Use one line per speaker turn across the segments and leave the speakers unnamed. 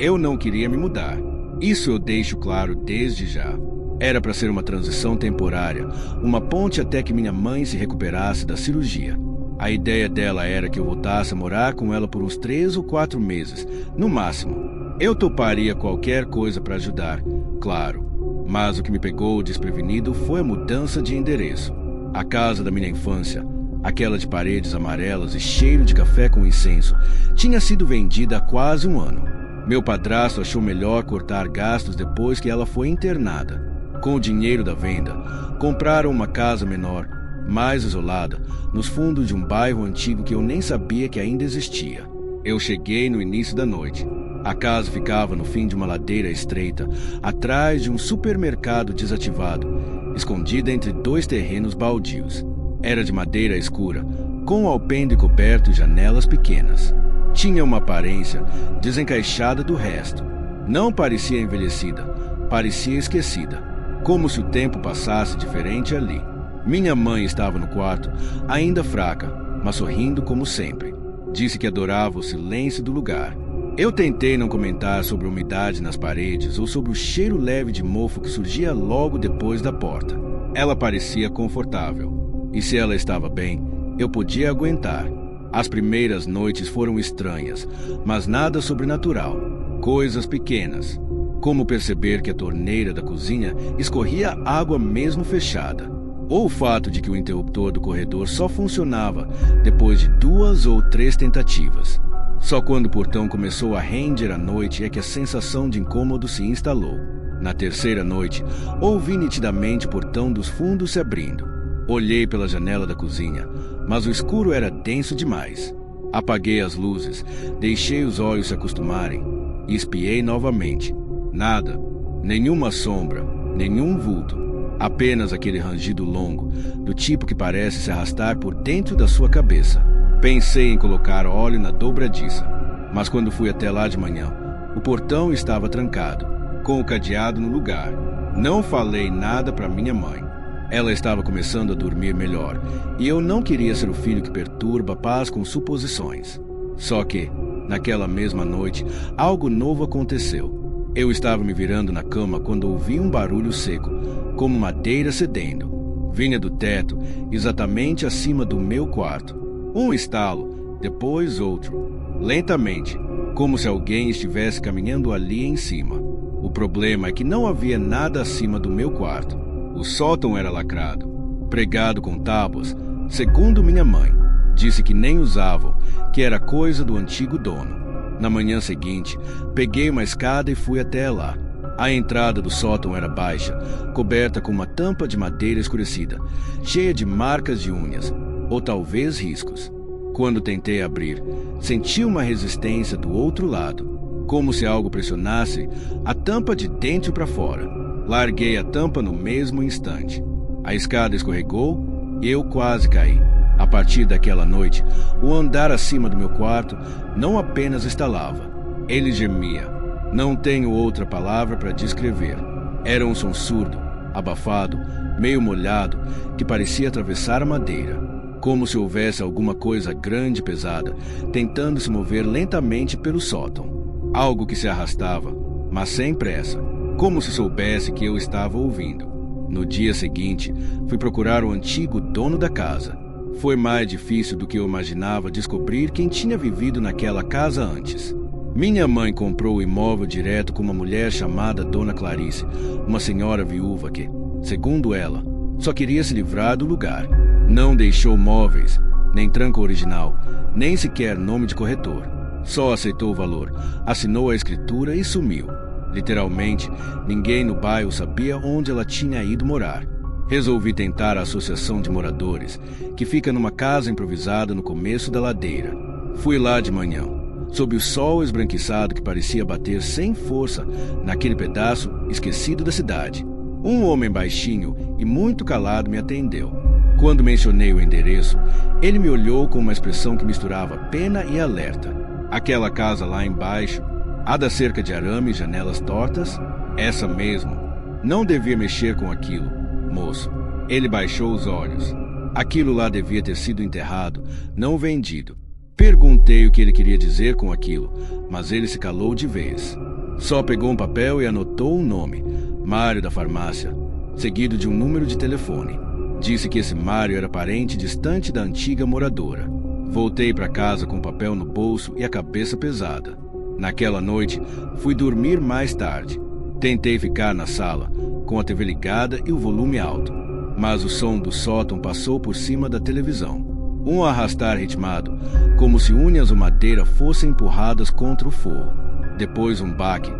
Eu não queria me mudar. Isso eu deixo claro desde já. Era para ser uma transição temporária, uma ponte até que minha mãe se recuperasse da cirurgia. A ideia dela era que eu voltasse a morar com ela por uns 3 ou 4 meses, no máximo. Eu toparia qualquer coisa para ajudar, claro. Mas o que me pegou desprevenido foi a mudança de endereço. A casa da minha infância, aquela de paredes amarelas e cheiro de café com incenso, tinha sido vendida há quase um ano. Meu padrasto achou melhor cortar gastos depois que ela foi internada. Com o dinheiro da venda, compraram uma casa menor, mais isolada, nos fundos de um bairro antigo que eu nem sabia que ainda existia. Eu cheguei no início da noite. A casa ficava no fim de uma ladeira estreita, atrás de um supermercado desativado, escondida entre 2 terrenos baldios. Era de madeira escura, com alpendre coberto e janelas pequenas. Tinha uma aparência desencaixada do resto. Não parecia envelhecida, parecia esquecida, como se o tempo passasse diferente ali. Minha mãe estava no quarto, ainda fraca, mas sorrindo como sempre. Disse que adorava o silêncio do lugar. Eu tentei não comentar sobre a umidade nas paredes ou sobre o cheiro leve de mofo que surgia logo depois da porta. Ela parecia confortável. E se ela estava bem, eu podia aguentar. As primeiras noites foram estranhas, mas nada sobrenatural. Coisas pequenas, como perceber que a torneira da cozinha escorria água mesmo fechada, ou o fato de que o interruptor do corredor só funcionava depois de 2 ou 3 tentativas. Só quando o portão começou a render à noite é que a sensação de incômodo se instalou. Na terceira noite, ouvi nitidamente o portão dos fundos se abrindo. Olhei pela janela da cozinha, mas o escuro era denso demais. Apaguei as luzes, deixei os olhos se acostumarem e espiei novamente. Nada, nenhuma sombra, nenhum vulto, apenas aquele rangido longo, do tipo que parece se arrastar por dentro da sua cabeça. Pensei em colocar óleo na dobradiça, mas quando fui até lá de manhã, o portão estava trancado, com o cadeado no lugar. Não falei nada para minha mãe. Ela estava começando a dormir melhor, e eu não queria ser o filho que perturba a paz com suposições. Só que, naquela mesma noite, algo novo aconteceu. Eu estava me virando na cama quando ouvi um barulho seco, como madeira cedendo. Vinha do teto, exatamente acima do meu quarto. Um estalo, depois outro, lentamente, como se alguém estivesse caminhando ali em cima. O problema é que não havia nada acima do meu quarto. O sótão era lacrado, pregado com tábuas, segundo minha mãe. Disse que nem usavam, que era coisa do antigo dono. Na manhã seguinte, peguei uma escada e fui até lá. A entrada do sótão era baixa, coberta com uma tampa de madeira escurecida, cheia de marcas de unhas, ou talvez riscos. Quando tentei abrir, senti uma resistência do outro lado, como se algo pressionasse a tampa de dentro para fora. Larguei a tampa no mesmo instante. A escada escorregou e eu quase caí. A partir daquela noite, o andar acima do meu quarto não apenas estalava. Ele gemia. Não tenho outra palavra para descrever. Era um som surdo, abafado, meio molhado, que parecia atravessar a madeira. Como se houvesse alguma coisa grande e pesada, tentando se mover lentamente pelo sótão. Algo que se arrastava, mas sem pressa, como se soubesse que eu estava ouvindo. No dia seguinte, fui procurar o antigo dono da casa. Foi mais difícil do que eu imaginava descobrir quem tinha vivido naquela casa antes. Minha mãe comprou o imóvel direto com uma mulher chamada Dona Clarice, uma senhora viúva que, segundo ela, só queria se livrar do lugar. Não deixou móveis, nem tranco original, nem sequer nome de corretor. Só aceitou o valor, assinou a escritura e sumiu. Literalmente, ninguém no bairro sabia onde ela tinha ido morar. Resolvi tentar a associação de moradores, que fica numa casa improvisada no começo da ladeira. Fui lá de manhã, sob o sol esbranquiçado que parecia bater sem força naquele pedaço esquecido da cidade. Um homem baixinho e muito calado me atendeu. Quando mencionei o endereço, ele me olhou com uma expressão que misturava pena e alerta. Aquela casa lá embaixo, a da cerca de arame e janelas tortas? Essa mesmo. Não devia mexer com aquilo, moço. Ele baixou os olhos. Aquilo lá devia ter sido enterrado, não vendido. Perguntei o que ele queria dizer com aquilo, mas ele se calou de vez. Só pegou um papel e anotou um nome, Mário da farmácia, seguido de um número de telefone. Disse que esse Mário era parente distante da antiga moradora. Voltei para casa com o papel no bolso e a cabeça pesada. Naquela noite, fui dormir mais tarde. Tentei ficar na sala, com a TV ligada e o volume alto, mas o som do sótão passou por cima da televisão. Um arrastar ritmado, como se unhas ou madeira fossem empurradas contra o forro. Depois um baque,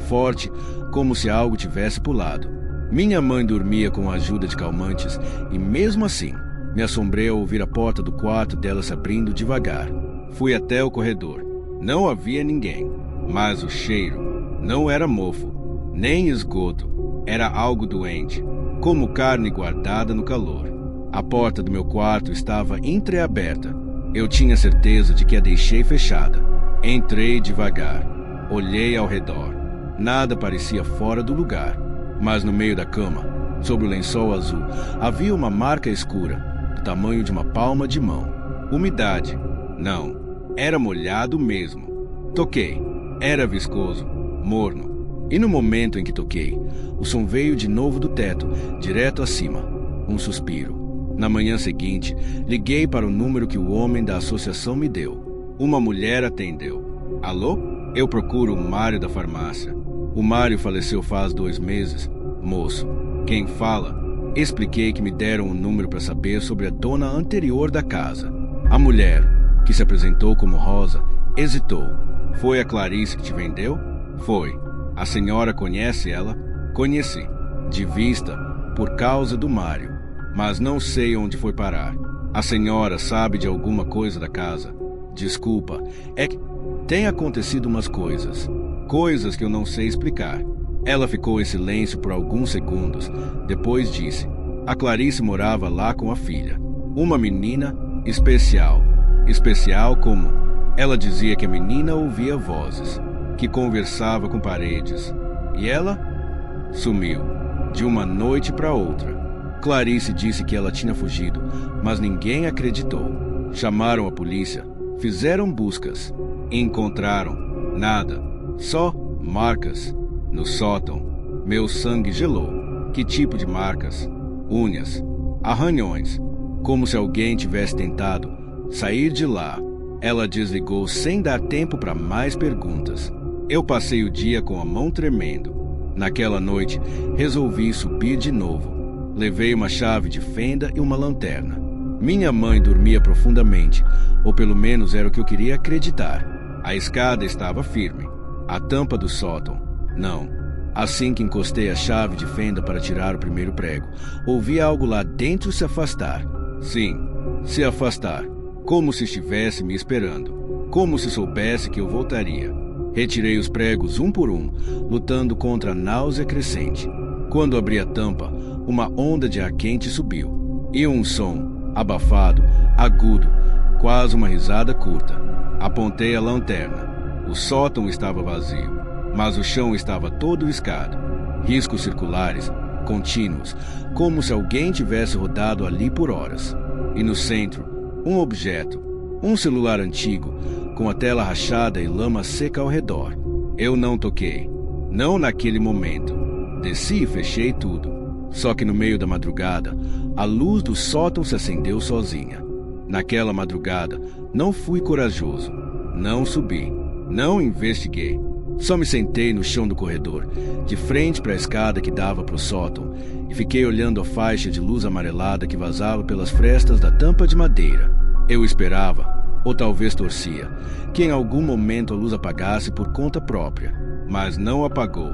forte, como se algo tivesse pulado. Minha mãe dormia com a ajuda de calmantes e, mesmo assim, me assombrei ao ouvir a porta do quarto dela se abrindo devagar. Fui até o corredor. Não havia ninguém, mas o cheiro não era mofo, nem esgoto. Era algo doente, como carne guardada no calor. A porta do meu quarto estava entreaberta. Eu tinha certeza de que a deixei fechada. Entrei devagar. Olhei ao redor. Nada parecia fora do lugar. Mas no meio da cama, sobre o lençol azul, havia uma marca escura, do tamanho de uma palma de mão. Umidade. Não, era molhado mesmo. Toquei. Era viscoso, morno. E no momento em que toquei, o som veio de novo do teto, direto acima. Um suspiro. Na manhã seguinte, liguei para o número que o homem da associação me deu. Uma mulher atendeu. Alô? Eu procuro o Mário da farmácia. O Mário faleceu faz 2 meses. Moço, quem fala? Expliquei que me deram um número para saber sobre a dona anterior da casa. A mulher, que se apresentou como Rosa, hesitou. Foi a Clarice que te vendeu? Foi. A senhora conhece ela? Conheci. De vista, por causa do Mário. Mas não sei onde foi parar. A senhora sabe de alguma coisa da casa? Desculpa, é que tem acontecido umas coisas. Coisas que eu não sei explicar. Ela ficou em silêncio por alguns segundos. Depois disse: a Clarice morava lá com a filha. Uma menina especial. Especial como? Ela dizia que a menina ouvia vozes, que conversava com paredes. E ela sumiu, de uma noite para outra. Clarice disse que ela tinha fugido, mas ninguém acreditou. Chamaram a polícia, fizeram buscas. Encontraram nada, só marcas. No sótão, meu sangue gelou. Que tipo de marcas? Unhas, arranhões, como se alguém tivesse tentado sair de lá. Ela desligou sem dar tempo para mais perguntas. Eu passei o dia com a mão tremendo. Naquela noite, resolvi subir de novo. Levei uma chave de fenda e uma lanterna. Minha mãe dormia profundamente, ou pelo menos era o que eu queria acreditar. A escada estava firme. A tampa do sótão, não. Assim que encostei a chave de fenda para tirar o primeiro prego, ouvi algo lá dentro se afastar. Sim, se afastar. Como se estivesse me esperando. Como se soubesse que eu voltaria. Retirei os pregos um por um, lutando contra a náusea crescente. Quando abri a tampa, uma onda de ar quente subiu. E um som, abafado, agudo, quase uma risada curta. Apontei a lanterna. O sótão estava vazio, mas o chão estava todo escado. Riscos circulares, contínuos, como se alguém tivesse rodado ali por horas. E no centro, um objeto, um celular antigo, com a tela rachada e lama seca ao redor. Eu não toquei, não naquele momento. Desci e fechei tudo. Só que no meio da madrugada, a luz do sótão se acendeu sozinha. Naquela madrugada, não fui corajoso. Não subi. Não investiguei. Só me sentei no chão do corredor, de frente para a escada que dava para o sótão, e fiquei olhando a faixa de luz amarelada que vazava pelas frestas da tampa de madeira. Eu esperava, ou talvez torcia, que em algum momento a luz apagasse por conta própria. Mas não apagou.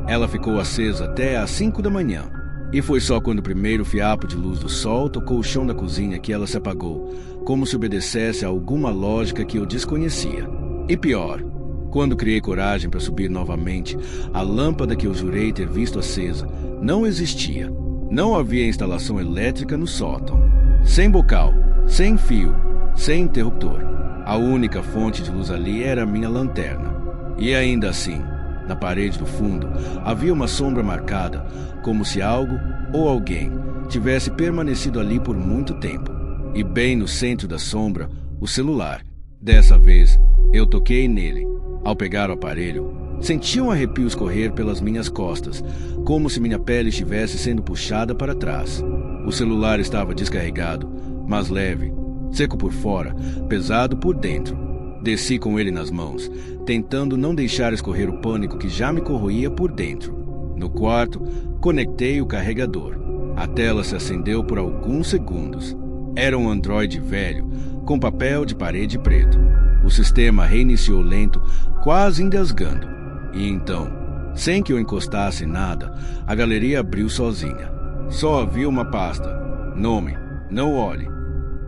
Ela ficou acesa até às 5 da manhã. E foi só quando o primeiro fiapo de luz do sol tocou o chão da cozinha que ela se apagou, como se obedecesse a alguma lógica que eu desconhecia. E pior, quando criei coragem para subir novamente, a lâmpada que eu jurei ter visto acesa não existia. Não havia instalação elétrica no sótão. Sem bocal, sem fio, sem interruptor. A única fonte de luz ali era a minha lanterna. E ainda assim, na parede do fundo, havia uma sombra marcada, como se algo ou alguém tivesse permanecido ali por muito tempo. E bem no centro da sombra, o celular. Dessa vez, eu toquei nele. Ao pegar o aparelho, Senti um arrepio escorrer pelas minhas costas, como se minha pele estivesse sendo puxada para trás. O celular estava descarregado, mas leve, seco por fora, pesado por dentro. Desci com ele nas mãos, tentando não deixar escorrer o pânico que já me corroía por dentro. No quarto, conectei o carregador. A tela se acendeu por alguns segundos. Era um Android velho, com papel de parede preto. O sistema reiniciou lento, quase engasgando. E então, sem que eu encostasse nada, a galeria abriu sozinha. Só havia uma pasta. Nome, não olhe.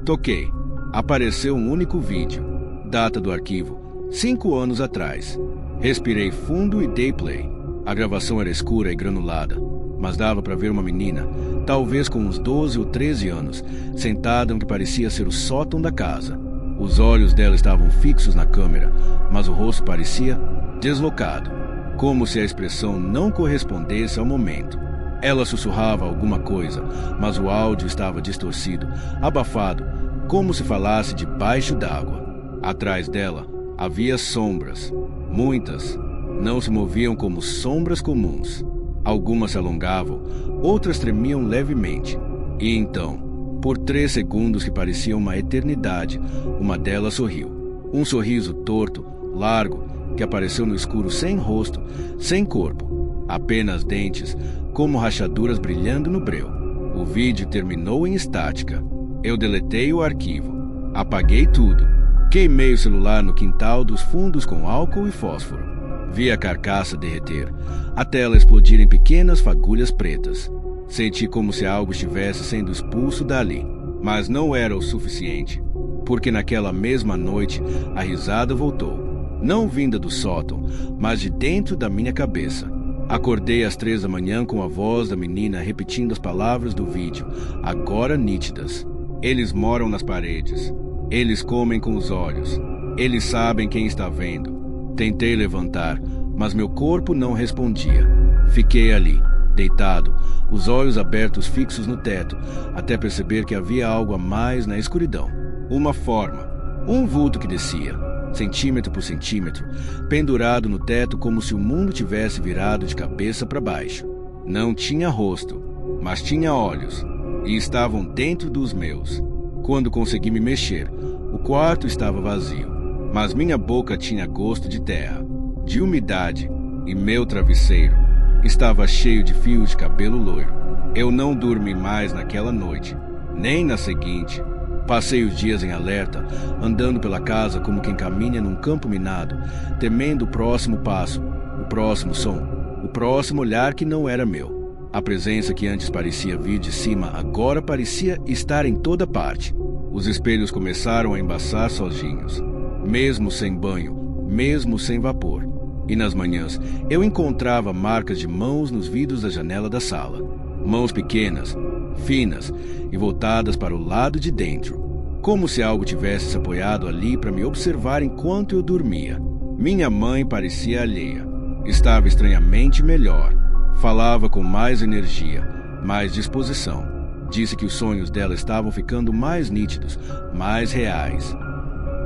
Toquei. Apareceu um único vídeo. Data do arquivo, 5 anos atrás. Respirei fundo e dei play. A gravação era escura e granulada, mas dava para ver uma menina, talvez com uns 12 ou 13 anos, sentada no que parecia ser o sótão da casa. Os olhos dela estavam fixos na câmera, mas o rosto parecia deslocado, como se a expressão não correspondesse ao momento. Ela sussurrava alguma coisa, mas o áudio estava distorcido, abafado, como se falasse debaixo d'água. Atrás dela havia sombras, muitas. Não se moviam como sombras comuns. Algumas se alongavam, outras tremiam levemente. E então, por 3 segundos que pareciam uma eternidade, uma delas sorriu. Um sorriso torto, largo, que apareceu no escuro sem rosto, sem corpo. Apenas dentes, como rachaduras brilhando no breu. O vídeo terminou em estática. Eu deletei o arquivo. Apaguei tudo. Queimei o celular no quintal dos fundos com álcool e fósforo. Vi a carcaça derreter, a tela explodir em pequenas fagulhas pretas. Senti como se algo estivesse sendo expulso dali, mas não era o suficiente, porque naquela mesma noite a risada voltou, não vinda do sótão, mas de dentro da minha cabeça. Acordei às 3 da manhã com a voz da menina repetindo as palavras do vídeo, agora nítidas. Eles moram nas paredes. Eles comem com os olhos. Eles sabem quem está vendo. Tentei levantar, mas meu corpo não respondia. Fiquei ali, deitado, os olhos abertos fixos no teto, até perceber que havia algo a mais na escuridão. Uma forma, um vulto que descia, centímetro por centímetro, pendurado no teto como se o mundo tivesse virado de cabeça para baixo. Não tinha rosto, mas tinha olhos, e estavam dentro dos meus. Quando consegui me mexer, o quarto estava vazio, mas minha boca tinha gosto de terra, de umidade, e meu travesseiro estava cheio de fios de cabelo loiro. Eu não dormi mais naquela noite, nem na seguinte. Passei os dias em alerta, andando pela casa como quem caminha num campo minado, temendo o próximo passo, o próximo som, o próximo olhar que não era meu. A presença que antes parecia vir de cima agora parecia estar em toda parte. Os espelhos começaram a embaçar sozinhos, mesmo sem banho, mesmo sem vapor. E nas manhãs eu encontrava marcas de mãos nos vidros da janela da sala. Mãos pequenas, finas e voltadas para o lado de dentro, como se algo tivesse se apoiado ali para me observar enquanto eu dormia. Minha mãe parecia alheia. Estava estranhamente melhor. Falava com mais energia, mais disposição. Disse que os sonhos dela estavam ficando mais nítidos, mais reais.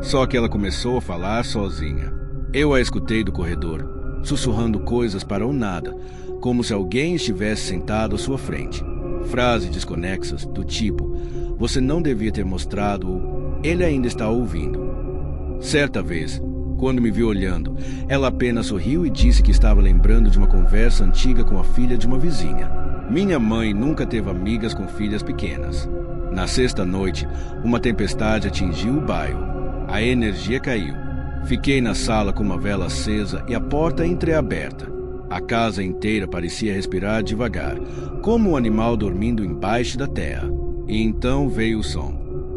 Só que ela começou a falar sozinha. Eu a escutei do corredor, sussurrando coisas para o nada, como se alguém estivesse sentado à sua frente. Frases desconexas, do tipo, você não devia ter mostrado ou ele ainda está ouvindo. Certa vez, quando me viu olhando, ela apenas sorriu e disse que estava lembrando de uma conversa antiga com a filha de uma vizinha. Minha mãe nunca teve amigas com filhas pequenas. Na sexta noite, uma tempestade atingiu o bairro. A energia caiu. Fiquei na sala com uma vela acesa e a porta entreaberta. A casa inteira parecia respirar devagar, como um animal dormindo embaixo da terra. E então veio o som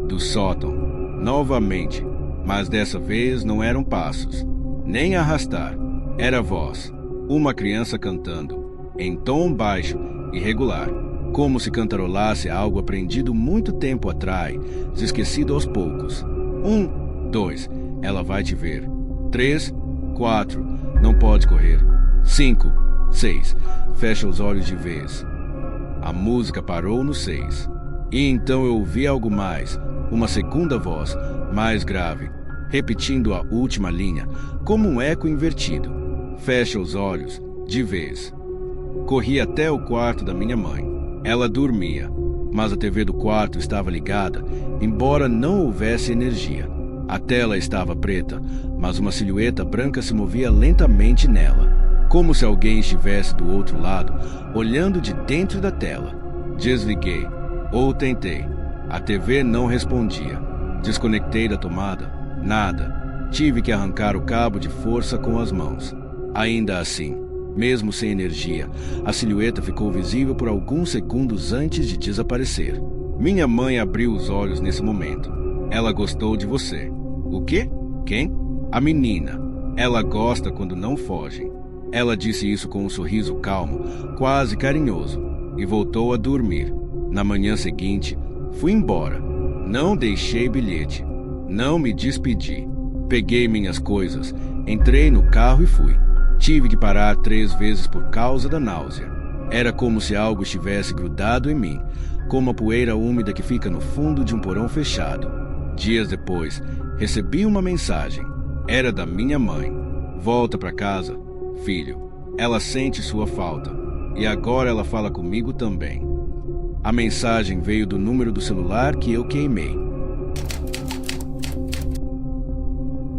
do sótão, novamente, mas dessa vez não eram passos, nem arrastar, era voz, uma criança cantando, em tom baixo e regular, como se cantarolasse algo aprendido muito tempo atrás, esquecido aos poucos. 1, 2, ela vai te ver. 3, 4, não pode correr. 5, 6, fecha os olhos de vez. A música parou no 6. E então eu ouvi algo mais, uma segunda voz, mais grave, repetindo a última linha, como um eco invertido. Fecha os olhos, de vez. Corri até o quarto da minha mãe. Ela dormia, mas a TV do quarto estava ligada, embora não houvesse energia. A tela estava preta, mas uma silhueta branca se movia lentamente nela, como se alguém estivesse do outro lado, olhando de dentro da tela. Desliguei, ou tentei. A TV não respondia. Desconectei da tomada. Nada. Tive que arrancar o cabo de força com as mãos. Ainda assim, mesmo sem energia, a silhueta ficou visível por alguns segundos antes de desaparecer. Minha mãe abriu os olhos nesse momento. Ela gostou de você. O quê? Quem? A menina. Ela gosta quando não fogem. Ela disse isso com um sorriso calmo, quase carinhoso, e voltou a dormir. Na manhã seguinte, fui embora. Não deixei bilhete. Não me despedi. Peguei minhas coisas, entrei no carro e fui. Tive que parar 3 vezes por causa da náusea. Era como se algo estivesse grudado em mim, como a poeira úmida que fica no fundo de um porão fechado. Dias depois, recebi uma mensagem. Era da minha mãe. Volta para casa, filho. Ela sente sua falta. E agora ela fala comigo também. A mensagem veio do número do celular que eu queimei.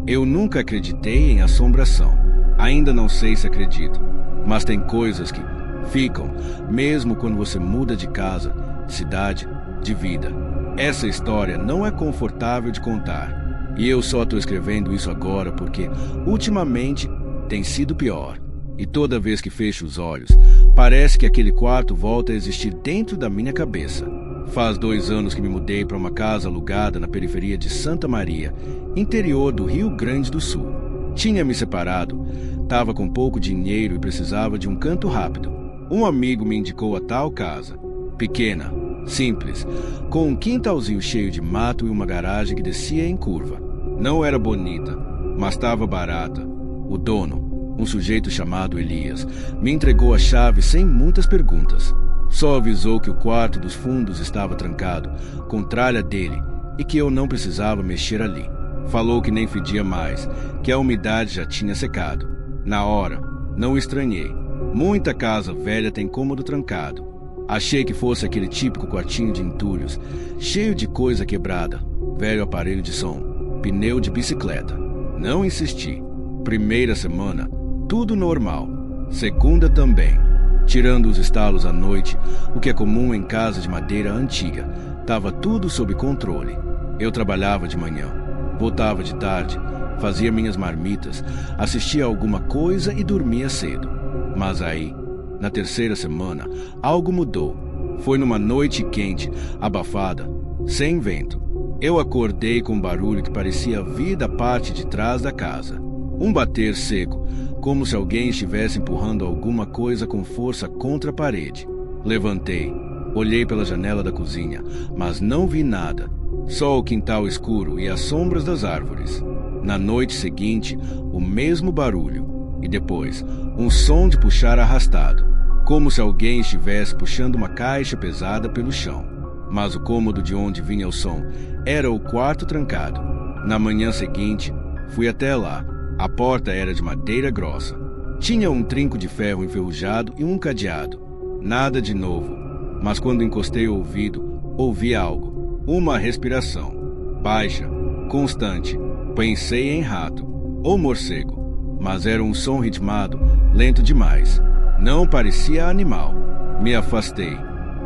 Eu nunca acreditei em assombração. Ainda não sei se acredito, mas tem coisas que ficam, mesmo quando você muda de casa, cidade, de vida. Essa história não é confortável de contar, e eu só estou escrevendo isso agora porque, ultimamente, tem sido pior. E toda vez que fecho os olhos, parece que aquele quarto volta a existir dentro da minha cabeça. Faz 2 anos que me mudei para uma casa alugada na periferia de Santa Maria, interior do Rio Grande do Sul. Tinha me separado, estava com pouco dinheiro e precisava de um canto rápido. Um amigo me indicou a tal casa. Pequena, simples, com um quintalzinho cheio de mato e uma garagem que descia em curva. Não era bonita, mas estava barata. O dono, um sujeito chamado Elias, me entregou a chave sem muitas perguntas. Só avisou que o quarto dos fundos estava trancado, com tralha dele, e que eu não precisava mexer ali. Falou que nem fedia mais, que a umidade já tinha secado. Na hora, não estranhei. Muita casa velha tem cômodo trancado. Achei que fosse aquele típico quartinho de entulhos, cheio de coisa quebrada, velho aparelho de som, pneu de bicicleta. Não insisti. Primeira semana, tudo normal. Segunda também. Tirando os estalos à noite, o que é comum em casa de madeira antiga, estava tudo sob controle. Eu trabalhava de manhã. Voltava de tarde, fazia minhas marmitas, assistia a alguma coisa e dormia cedo. Mas aí, na terceira semana, algo mudou. Foi numa noite quente, abafada, sem vento. Eu acordei com um barulho que parecia vir da parte de trás da casa. Um bater seco, como se alguém estivesse empurrando alguma coisa com força contra a parede. Levantei, olhei pela janela da cozinha, mas não vi nada. Só o quintal escuro e as sombras das árvores. Na noite seguinte, o mesmo barulho. E depois, um som de puxar arrastado, como se alguém estivesse puxando uma caixa pesada pelo chão. Mas o cômodo de onde vinha o som era o quarto trancado. Na manhã seguinte, fui até lá. A porta era de madeira grossa. Tinha um trinco de ferro enferrujado e um cadeado. Nada de novo. Mas quando encostei o ouvido, ouvi algo. Uma respiração, baixa, constante. Pensei em rato ou morcego, mas era um som ritmado, lento demais. Não parecia animal. Me afastei.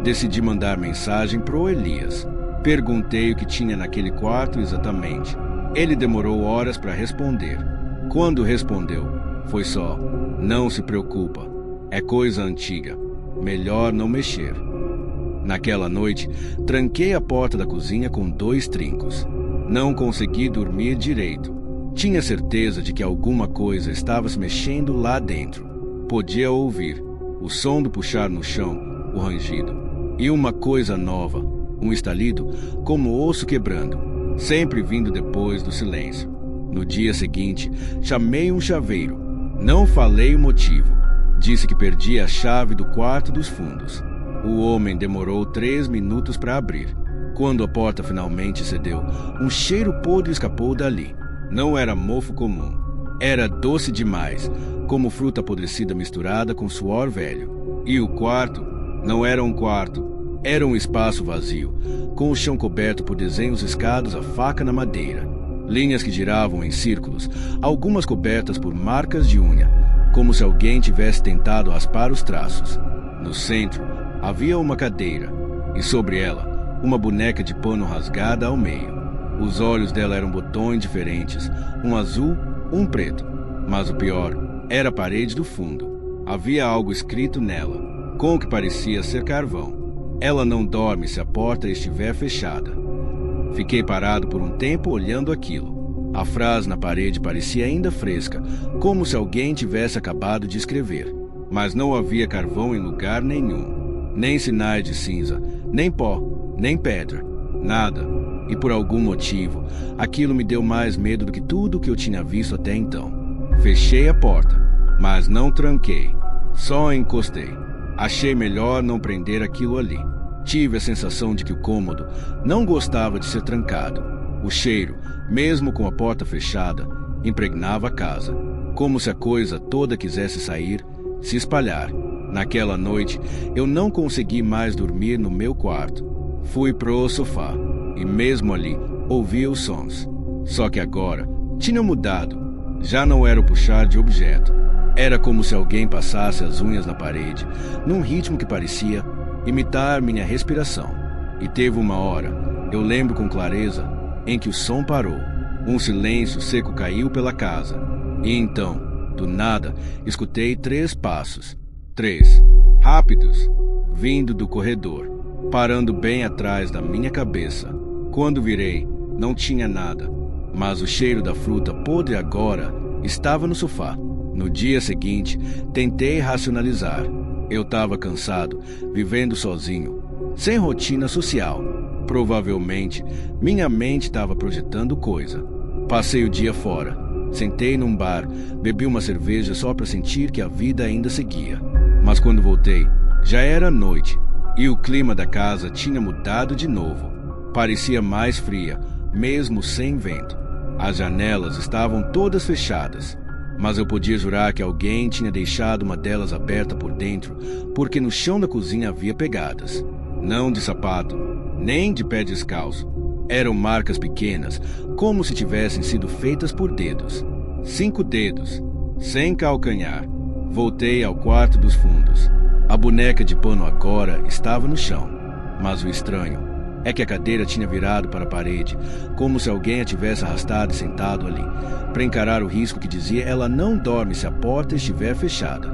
Decidi mandar mensagem pro Elias. Perguntei o que tinha naquele quarto exatamente. Ele demorou horas para responder. Quando respondeu, foi só: não se preocupa, é coisa antiga, melhor não mexer. Naquela noite, tranquei a porta da cozinha com 2 trincos. Não consegui dormir direito. Tinha certeza de que alguma coisa estava se mexendo lá dentro. Podia ouvir o som do puxar no chão, o rangido. E uma coisa nova, um estalido, como osso quebrando, sempre vindo depois do silêncio. No dia seguinte, chamei um chaveiro. Não falei o motivo. Disse que perdi a chave do quarto dos fundos. O homem demorou 3 minutos para abrir. Quando a porta finalmente cedeu, um cheiro podre escapou dali. Não era mofo comum. Era doce demais, como fruta apodrecida misturada com suor velho. E o quarto não era um quarto, era um espaço vazio, com o chão coberto por desenhos riscados a faca na madeira. Linhas que giravam em círculos, algumas cobertas por marcas de unha, como se alguém tivesse tentado raspar os traços. No centro, havia uma cadeira, e sobre ela, uma boneca de pano rasgada ao meio. Os olhos dela eram botões diferentes, um azul, um preto. Mas o pior era a parede do fundo. Havia algo escrito nela, com o que parecia ser carvão. Ela não dorme se a porta estiver fechada. Fiquei parado por um tempo olhando aquilo. A frase na parede parecia ainda fresca, como se alguém tivesse acabado de escrever. Mas não havia carvão em lugar nenhum. Nem sinais de cinza, nem pó, nem pedra. Nada. E por algum motivo, aquilo me deu mais medo do que tudo o que eu tinha visto até então. Fechei a porta, mas não tranquei. Só encostei. Achei melhor não prender aquilo ali. Tive a sensação de que o cômodo não gostava de ser trancado. O cheiro, mesmo com a porta fechada, impregnava a casa, como se a coisa toda quisesse sair, se espalhar. Naquela noite, eu não consegui mais dormir no meu quarto. Fui pro sofá e mesmo ali ouvia os sons. Só que agora tinha mudado. Já não era o puxar de objeto. Era como se alguém passasse as unhas na parede, num ritmo que parecia imitar minha respiração. E teve uma hora, eu lembro com clareza, em que o som parou. Um silêncio seco caiu pela casa. E então, do nada, escutei 3 passos. 3, rápidos, vindo do corredor, parando bem atrás da minha cabeça. Quando virei, não tinha nada, mas o cheiro da fruta podre agora estava no sofá. No dia seguinte, tentei racionalizar. Eu estava cansado, vivendo sozinho, sem rotina social. Provavelmente, minha mente estava projetando coisa. Passei o dia fora. Sentei num bar, bebi uma cerveja só para sentir que a vida ainda seguia. Mas quando voltei, já era noite e o clima da casa tinha mudado de novo. Parecia mais fria, mesmo sem vento. As janelas estavam todas fechadas, mas eu podia jurar que alguém tinha deixado uma delas aberta por dentro, porque no chão da cozinha havia pegadas. Não de sapato, nem de pé descalço. Eram marcas pequenas, como se tivessem sido feitas por dedos. 5 dedos, sem calcanhar. Voltei ao quarto dos fundos. A boneca de pano agora estava no chão, mas o estranho é que a cadeira tinha virado para a parede, como se alguém a tivesse arrastado e sentado ali, para encarar o risco que dizia ela não dorme se a porta estiver fechada.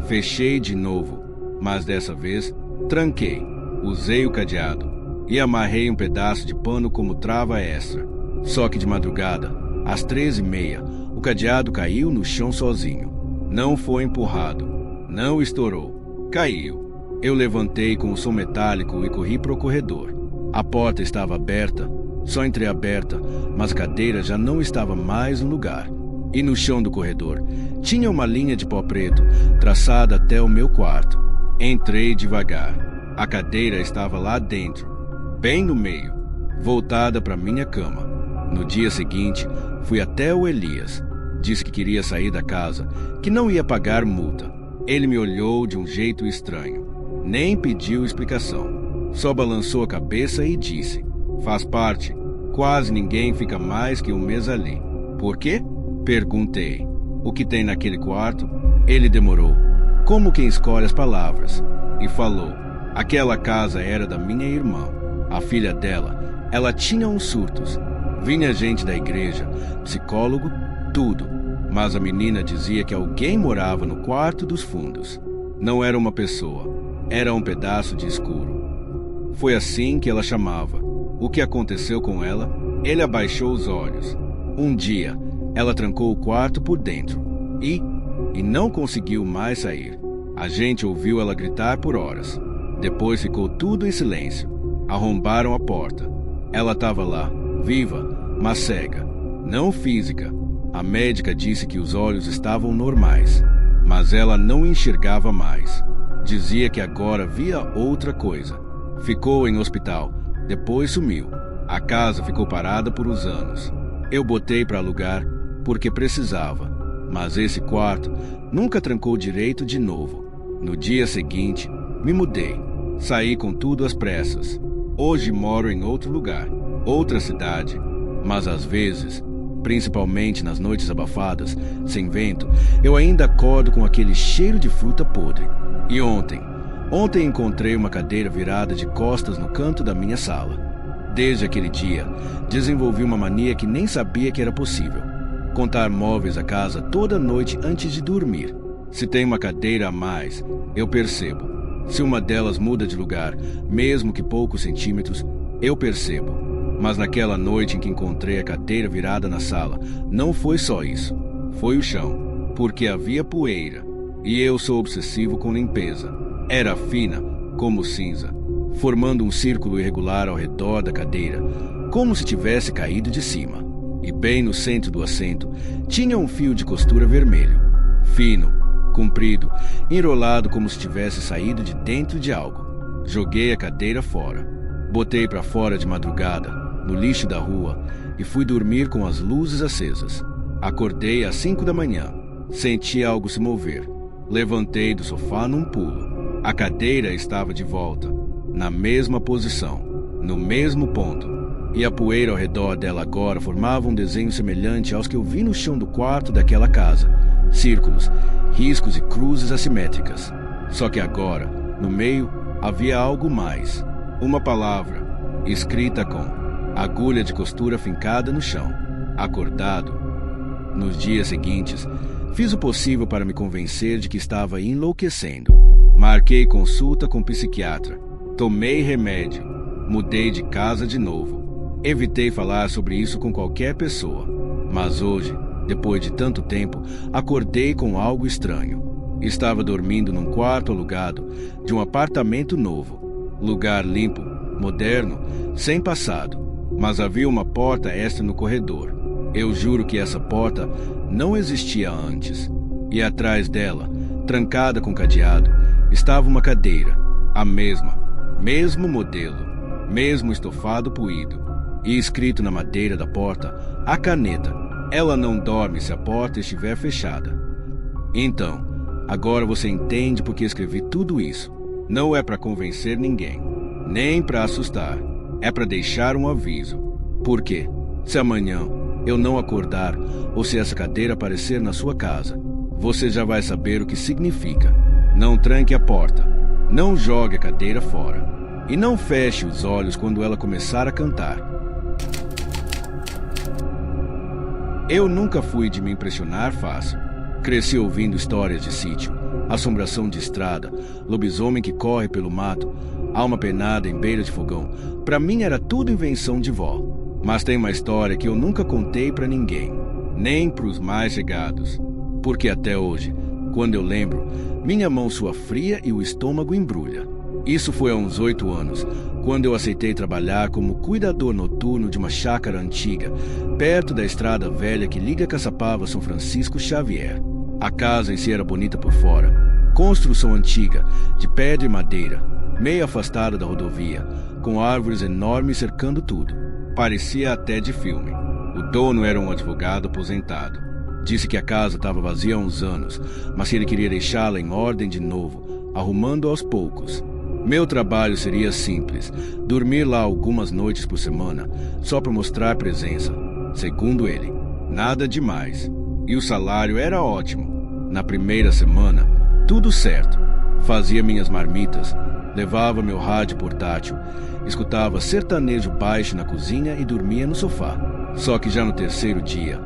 Fechei de novo, mas dessa vez tranquei, usei o cadeado e amarrei um pedaço de pano como trava extra. Só que de madrugada, às 13h30, o cadeado caiu no chão sozinho. Não foi empurrado, não estourou, caiu. Eu levantei com o som metálico e corri para o corredor. A porta estava aberta, só entreaberta, mas a cadeira já não estava mais no lugar. E no chão do corredor tinha uma linha de pó preto traçada até o meu quarto. Entrei devagar. A cadeira estava lá dentro, bem no meio, voltada para minha cama. No dia seguinte, fui até o Elias. Disse que queria sair da casa, que não ia pagar multa. Ele me olhou de um jeito estranho. Nem pediu explicação. Só balançou a cabeça e disse: faz parte. Quase ninguém fica mais que um mês ali. Por quê? Perguntei. O que tem naquele quarto? Ele demorou, como quem escolhe as palavras, e falou: aquela casa era da minha irmã. A filha dela, ela tinha uns surtos. Vinha gente da igreja, psicólogo, tudo. Mas a menina dizia que alguém morava no quarto dos fundos. Não era uma pessoa, era um pedaço de escuro. Foi assim que ela chamava. O que aconteceu com ela? Ele abaixou os olhos. Um dia, ela trancou o quarto por dentro e não conseguiu mais sair. A gente ouviu ela gritar por horas. Depois ficou tudo em silêncio. Arrombaram a porta. Ela estava lá, viva, mas cega, não física. A médica disse que os olhos estavam normais, mas ela não enxergava mais. Dizia que agora via outra coisa. Ficou em hospital, depois sumiu. A casa ficou parada por uns anos. Eu botei para alugar porque precisava. Mas esse quarto nunca trancou direito de novo. No dia seguinte, me mudei. Saí com tudo às pressas. Hoje moro em outro lugar, outra cidade. Mas às vezes, principalmente nas noites abafadas, sem vento, eu ainda acordo com aquele cheiro de fruta podre. E ontem encontrei uma cadeira virada de costas no canto da minha sala. Desde aquele dia, desenvolvi uma mania que nem sabia que era possível: contar móveis à casa toda noite antes de dormir. Se tem uma cadeira a mais, eu percebo. Se uma delas muda de lugar, mesmo que poucos centímetros, eu percebo. Mas naquela noite em que encontrei a cadeira virada na sala, não foi só isso. Foi o chão, porque havia poeira. E eu sou obsessivo com limpeza. Era fina como cinza, formando um círculo irregular ao redor da cadeira, como se tivesse caído de cima. E bem no centro do assento tinha um fio de costura vermelho, fino, comprido, enrolado como se tivesse saído de dentro de algo. Joguei a cadeira fora. Botei para fora de madrugada, no lixo da rua, e fui dormir com as luzes acesas. Acordei às 5 da manhã. Senti algo se mover. Levantei do sofá num pulo. A cadeira estava de volta, na mesma posição, no mesmo ponto. E a poeira ao redor dela agora formava um desenho semelhante aos que eu vi no chão do quarto daquela casa. Círculos, riscos e cruzes assimétricas. Só que agora, no meio, havia algo mais. Uma palavra, escrita com agulha de costura fincada no chão. Acordado. Nos dias seguintes, fiz o possível para me convencer de que estava enlouquecendo. Marquei consulta com psiquiatra. Tomei remédio. Mudei de casa de novo. Evitei falar sobre isso com qualquer pessoa. Mas hoje, depois de tanto tempo, acordei com algo estranho. Estava dormindo num quarto alugado de um apartamento novo. Lugar limpo, moderno, sem passado. Mas havia uma porta extra no corredor. Eu juro que essa porta não existia antes. E atrás dela, trancada com cadeado, estava uma cadeira. A mesmo modelo, mesmo estofado puído. E escrito na madeira da porta, a caneta: ela não dorme se a porta estiver fechada. Então, agora você entende por que escrevi tudo isso. Não é para convencer ninguém, nem para assustar. É para deixar um aviso. Porque, se amanhã eu não acordar, ou se essa cadeira aparecer na sua casa, você já vai saber o que significa. Não tranque a porta, não jogue a cadeira fora, e não feche os olhos quando ela começar a cantar. Eu nunca fui de me impressionar fácil. Cresci ouvindo histórias de sítio, assombração de estrada, lobisomem que corre pelo mato, alma penada em beira de fogão. Para mim era tudo invenção de vó. Mas tem uma história que eu nunca contei para ninguém, nem para os mais chegados. Porque até hoje, quando eu lembro, minha mão sua fria e o estômago embrulha. Isso foi há uns 8 anos, quando eu aceitei trabalhar como cuidador noturno de uma chácara antiga, perto da estrada velha que liga Caçapava a São Francisco Xavier. A casa em si era bonita por fora, construção antiga, de pedra e madeira, meio afastada da rodovia, com árvores enormes cercando tudo. Parecia até de filme. O dono era um advogado aposentado. Disse que a casa estava vazia há uns anos, mas que ele queria deixá-la em ordem de novo, arrumando aos poucos. Meu trabalho seria simples, dormir lá algumas noites por semana, só para mostrar presença. Segundo ele, nada demais. E o salário era ótimo. Na primeira semana, tudo certo. Fazia minhas marmitas, levava meu rádio portátil, escutava sertanejo baixo na cozinha e dormia no sofá. Só que já no terceiro dia,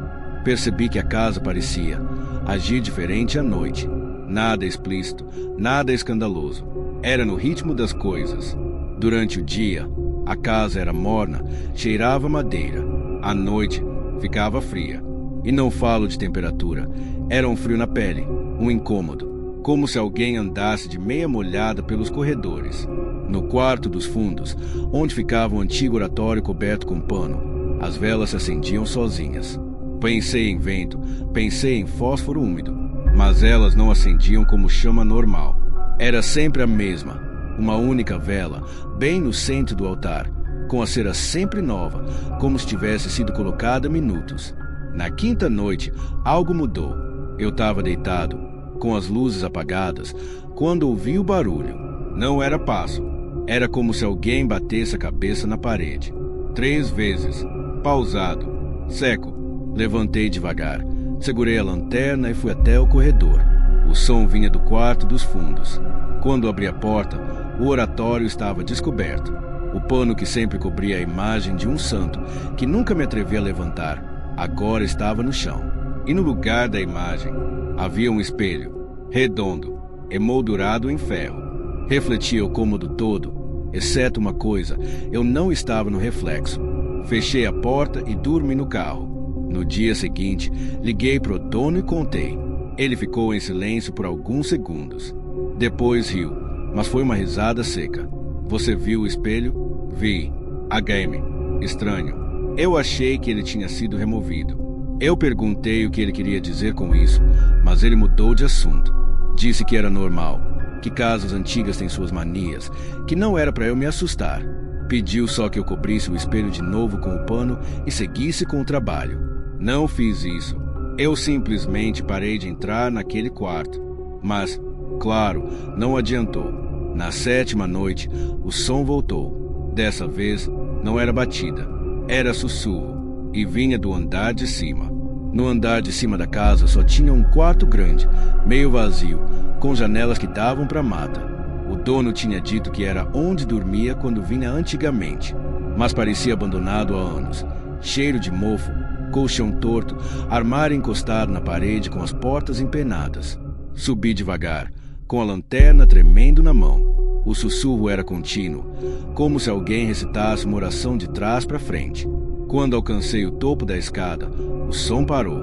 percebi que a casa parecia agir diferente à noite. Nada explícito, nada escandaloso. Era no ritmo das coisas. Durante o dia, a casa era morna, cheirava madeira. À noite, ficava fria. E não falo de temperatura. Era um frio na pele, um incômodo, como se alguém andasse de meia molhada pelos corredores. No quarto dos fundos, onde ficava o antigo oratório coberto com pano, as velas se acendiam sozinhas. Pensei em vento, pensei em fósforo úmido, mas elas não acendiam como chama normal. Era sempre a mesma, uma única vela, bem no centro do altar, com a cera sempre nova, como se tivesse sido colocada há minutos. Na quinta noite, algo mudou. Eu estava deitado, com as luzes apagadas, quando ouvi o barulho. Não era passo. Era como se alguém batesse a cabeça na parede. 3 vezes. Pausado. Seco. Levantei devagar. Segurei a lanterna e fui até o corredor. O som vinha do quarto dos fundos. Quando abri a porta, o oratório estava descoberto. O pano que sempre cobria a imagem de um santo, que nunca me atrevi a levantar, agora estava no chão. E no lugar da imagem, havia um espelho, redondo, emoldurado em ferro. Refletia o cômodo todo, exceto uma coisa: eu não estava no reflexo. Fechei a porta e dormi no carro. No dia seguinte, liguei para o dono e contei. Ele ficou em silêncio por alguns segundos. Depois riu, mas foi uma risada seca. Você viu o espelho? Vi. HM. Estranho. Eu achei que ele tinha sido removido. Eu perguntei o que ele queria dizer com isso, mas ele mudou de assunto. Disse que era normal, que casas antigas têm suas manias, que não era para eu me assustar. Pediu só que eu cobrisse o espelho de novo com o pano e seguisse com o trabalho. Não fiz isso. Eu simplesmente parei de entrar naquele quarto. Mas, claro, não adiantou. Na 7ª noite, o som voltou. Dessa vez, não era batida, era sussurro, e vinha do andar de cima. No andar de cima da casa só tinha um quarto grande, meio vazio, com janelas que davam para a mata. O dono tinha dito que era onde dormia quando vinha antigamente, mas parecia abandonado há anos. Cheiro de mofo, colchão torto, armário encostado na parede com as portas empenadas. Subi devagar, com a lanterna tremendo na mão. O sussurro era contínuo, como se alguém recitasse uma oração de trás para frente. Quando alcancei o topo da escada, o som parou.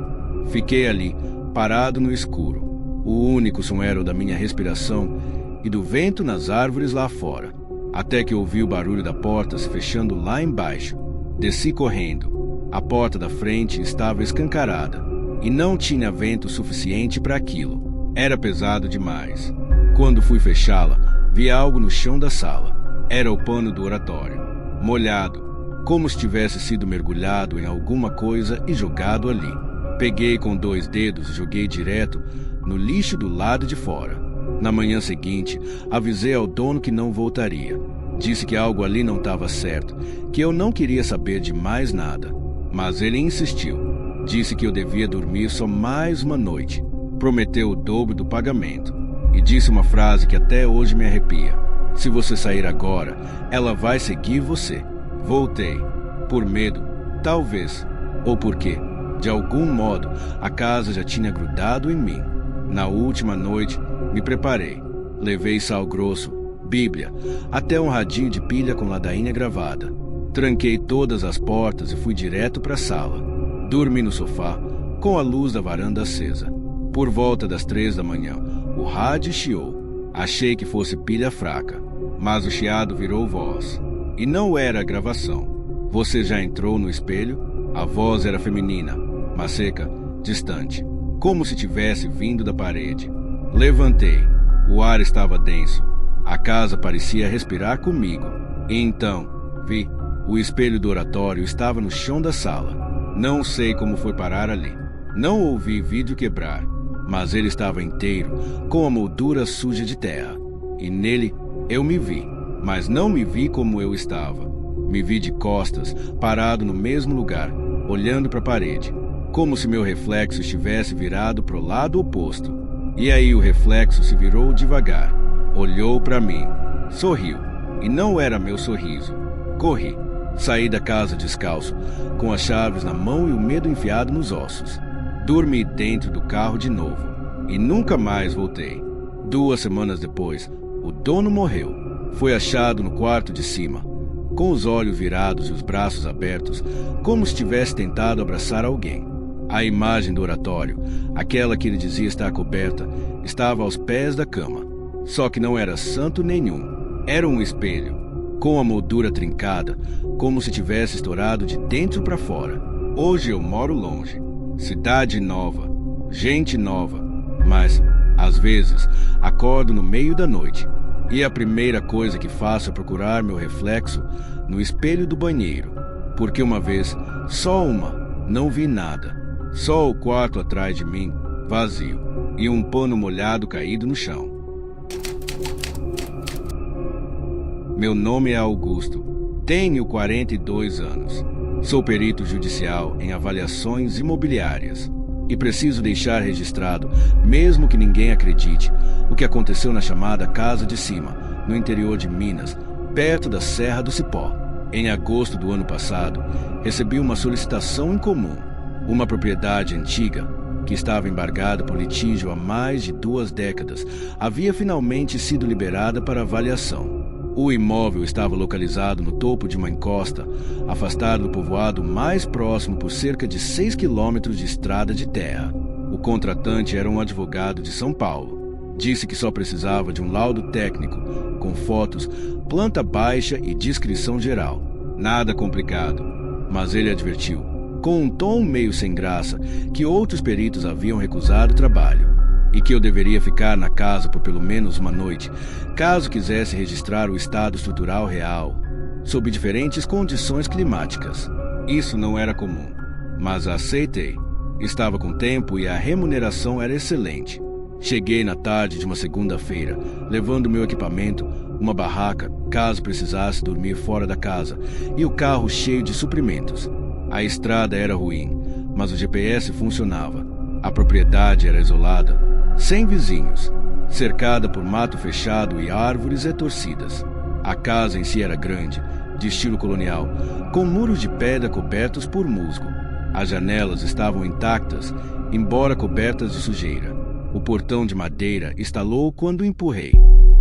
Fiquei ali, parado no escuro. O único som era o da minha respiração e do vento nas árvores lá fora, até que ouvi o barulho da porta se fechando lá embaixo. Desci correndo. A porta da frente estava escancarada e não tinha vento suficiente para aquilo. Era pesado demais. Quando fui fechá-la, vi algo no chão da sala. Era o pano do oratório, molhado, como se tivesse sido mergulhado em alguma coisa e jogado ali. Peguei com 2 dedos e joguei direto no lixo do lado de fora. Na manhã seguinte, avisei ao dono que não voltaria. Disse que algo ali não estava certo, que eu não queria saber de mais nada. Mas ele insistiu. Disse que eu devia dormir só mais uma noite. Prometeu o dobro do pagamento. E disse uma frase que até hoje me arrepia: se você sair agora, ela vai seguir você. Voltei. Por medo, talvez. Ou porque, de algum modo, a casa já tinha grudado em mim. Na última noite, me preparei. Levei sal grosso, Bíblia, até um radinho de pilha com ladainha gravada. Tranquei todas as portas e fui direto para a sala. Dormi no sofá, com a luz da varanda acesa. Por volta das 3 da manhã, o rádio chiou. Achei que fosse pilha fraca, mas o chiado virou voz. E não era a gravação. Você já entrou no espelho? A voz era feminina, mas seca, distante, como se tivesse vindo da parede. Levantei. O ar estava denso. A casa parecia respirar comigo. E então, vi. O espelho do oratório estava no chão da sala. Não sei como foi parar ali. Não ouvi vidro quebrar, mas ele estava inteiro, com a moldura suja de terra. E nele eu me vi, mas não me vi como eu estava. Me vi de costas, parado no mesmo lugar, olhando para a parede, como se meu reflexo estivesse virado para o lado oposto. E aí o reflexo se virou devagar, olhou para mim, sorriu, e não era meu sorriso. Corri. Saí da casa descalço, com as chaves na mão e o medo enfiado nos ossos. Dormi dentro do carro de novo e nunca mais voltei. 2 semanas depois, o dono morreu. Foi achado no quarto de cima, com os olhos virados e os braços abertos, como se tivesse tentado abraçar alguém. A imagem do oratório, aquela que ele dizia estar coberta, estava aos pés da cama. Só que não era santo nenhum. Era um espelho, com a moldura trincada, como se tivesse estourado de dentro para fora. Hoje eu moro longe. Cidade nova, gente nova, mas, às vezes, acordo no meio da noite e a primeira coisa que faço é procurar meu reflexo no espelho do banheiro, porque uma vez, só uma, não vi nada. Só o quarto atrás de mim, vazio, e um pano molhado caído no chão. Meu nome é Augusto. Tenho 42 anos. Sou perito judicial em avaliações imobiliárias. E preciso deixar registrado, mesmo que ninguém acredite, o que aconteceu na chamada Casa de Cima, no interior de Minas, perto da Serra do Cipó. Em agosto do ano passado, recebi uma solicitação incomum. Uma propriedade antiga, que estava embargada por litígio há mais de 2 décadas, havia finalmente sido liberada para avaliação. O imóvel estava localizado no topo de uma encosta, afastado do povoado mais próximo por cerca de 6 quilômetros de estrada de terra. O contratante era um advogado de São Paulo. Disse que só precisava de um laudo técnico, com fotos, planta baixa e descrição geral. Nada complicado, mas ele advertiu, com um tom meio sem graça, que outros peritos haviam recusado o trabalho e que eu deveria ficar na casa por pelo menos uma noite, caso quisesse registrar o estado estrutural real, sob diferentes condições climáticas. Isso não era comum, mas aceitei. Estava com tempo e a remuneração era excelente. Cheguei na tarde de uma segunda-feira, levando meu equipamento, uma barraca, caso precisasse dormir fora da casa, e o carro cheio de suprimentos. A estrada era ruim, mas o GPS funcionava. A propriedade era isolada, sem vizinhos, cercada por mato fechado e árvores retorcidas. A casa em si era grande, de estilo colonial, com muros de pedra cobertos por musgo. As janelas estavam intactas, embora cobertas de sujeira. O portão de madeira estalou quando empurrei.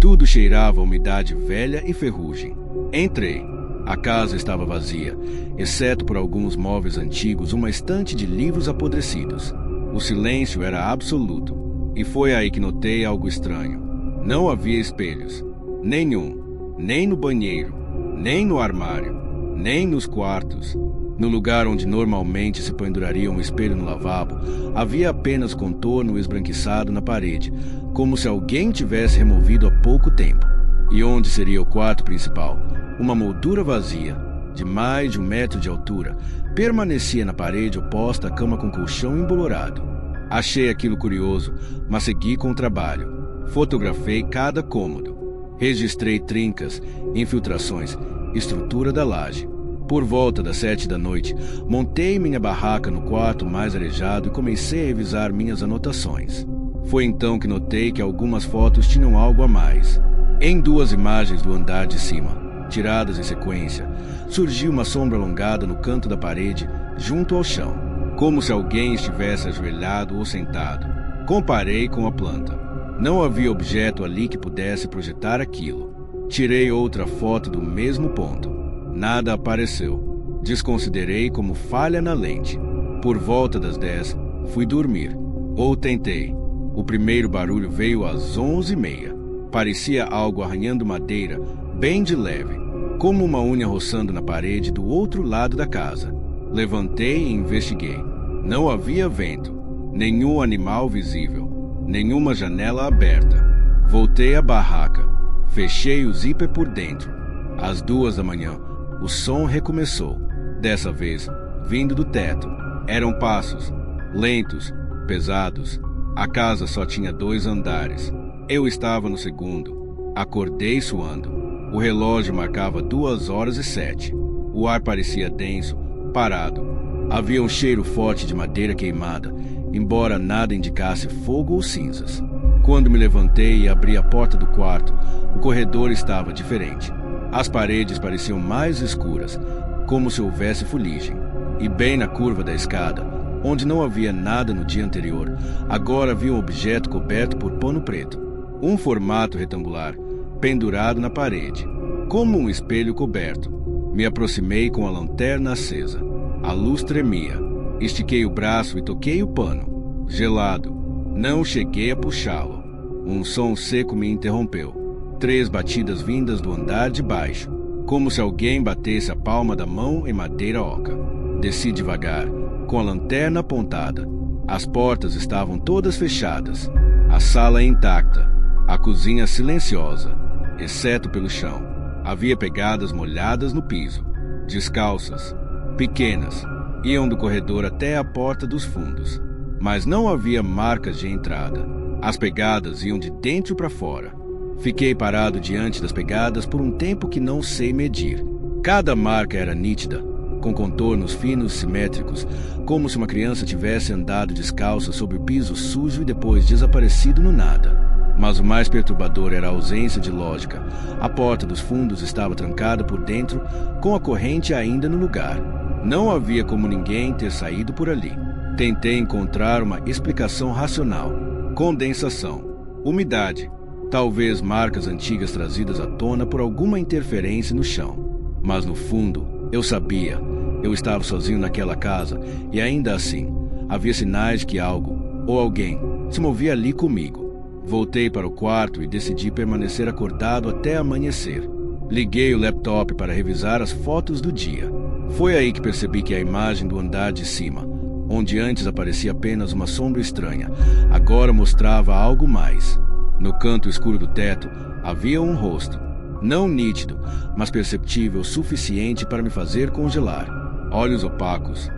Tudo cheirava a umidade velha e ferrugem. Entrei. A casa estava vazia, exceto por alguns móveis antigos, uma estante de livros apodrecidos. O silêncio era absoluto. E foi aí que notei algo estranho. Não havia espelhos. Nenhum. Nem no banheiro. Nem no armário. Nem nos quartos. No lugar onde normalmente se penduraria um espelho no lavabo, havia apenas contorno esbranquiçado na parede, como se alguém tivesse removido há pouco tempo. E onde seria o quarto principal? Uma moldura vazia, de mais de 1 metro de altura, permanecia na parede oposta à cama com colchão embolorado. Achei aquilo curioso, mas segui com o trabalho. Fotografei cada cômodo. Registrei trincas, infiltrações, estrutura da laje. Por volta das 7 da noite, montei minha barraca no quarto mais arejado e comecei a revisar minhas anotações. Foi então que notei que algumas fotos tinham algo a mais. Em 2 imagens do andar de cima, tiradas em sequência, surgiu uma sombra alongada no canto da parede, junto ao chão, como se alguém estivesse ajoelhado ou sentado. Comparei com a planta. Não havia objeto ali que pudesse projetar aquilo. Tirei outra foto do mesmo ponto. Nada apareceu. Desconsiderei como falha na lente. Por volta das 10, fui dormir. Ou tentei. O primeiro barulho veio às 11h30. Parecia algo arranhando madeira, bem de leve, como uma unha roçando na parede do outro lado da casa. Levantei e investiguei. Não havia vento, nenhum animal visível, nenhuma janela aberta. Voltei à barraca. Fechei o zíper por dentro. Às 2 da manhã, o som recomeçou. Dessa vez, vindo do teto. Eram passos, lentos, pesados. A casa só tinha 2 andares. Eu estava no segundo. Acordei suando. O relógio marcava 2h07. O ar parecia denso, parado. Havia um cheiro forte de madeira queimada, embora nada indicasse fogo ou cinzas. Quando me levantei e abri a porta do quarto, o corredor estava diferente. As paredes pareciam mais escuras, como se houvesse fuligem. E bem na curva da escada, onde não havia nada no dia anterior, agora havia um objeto coberto por pano preto. Um formato retangular, pendurado na parede, como um espelho coberto. Me aproximei com a lanterna acesa. A luz tremia. Estiquei o braço e toquei o pano. Gelado. Não cheguei a puxá-lo. Um som seco me interrompeu. 3 batidas vindas do andar de baixo, como se alguém batesse a palma da mão em madeira oca. Desci devagar, com a lanterna apontada. As portas estavam todas fechadas. A sala intacta. A cozinha silenciosa, exceto pelo chão. Havia pegadas molhadas no piso. Descalças, pequenas, Iam do corredor até a porta dos fundos, mas não havia marcas de entrada. As pegadas iam de dentro para fora. Fiquei parado diante das pegadas por um tempo que não sei medir. Cada marca era nítida, com contornos finos simétricos, como se uma criança tivesse andado descalça sobre o piso sujo e depois desaparecido no nada. Mas o mais perturbador era a ausência de lógica. A porta dos fundos estava trancada por dentro, com a corrente ainda no lugar. Não havia como ninguém ter saído por ali. Tentei encontrar uma explicação racional. Condensação, umidade, talvez marcas antigas trazidas à tona por alguma interferência no chão. Mas no fundo, eu sabia. Eu estava sozinho naquela casa e ainda assim, havia sinais de que algo, ou alguém, se movia ali comigo. Voltei para o quarto e decidi permanecer acordado até amanhecer. Liguei o laptop para revisar as fotos do dia. Foi aí que percebi que a imagem do andar de cima, onde antes aparecia apenas uma sombra estranha, agora mostrava algo mais. No canto escuro do teto havia um rosto. Não nítido, mas perceptível o suficiente para me fazer congelar. Olhos opacos,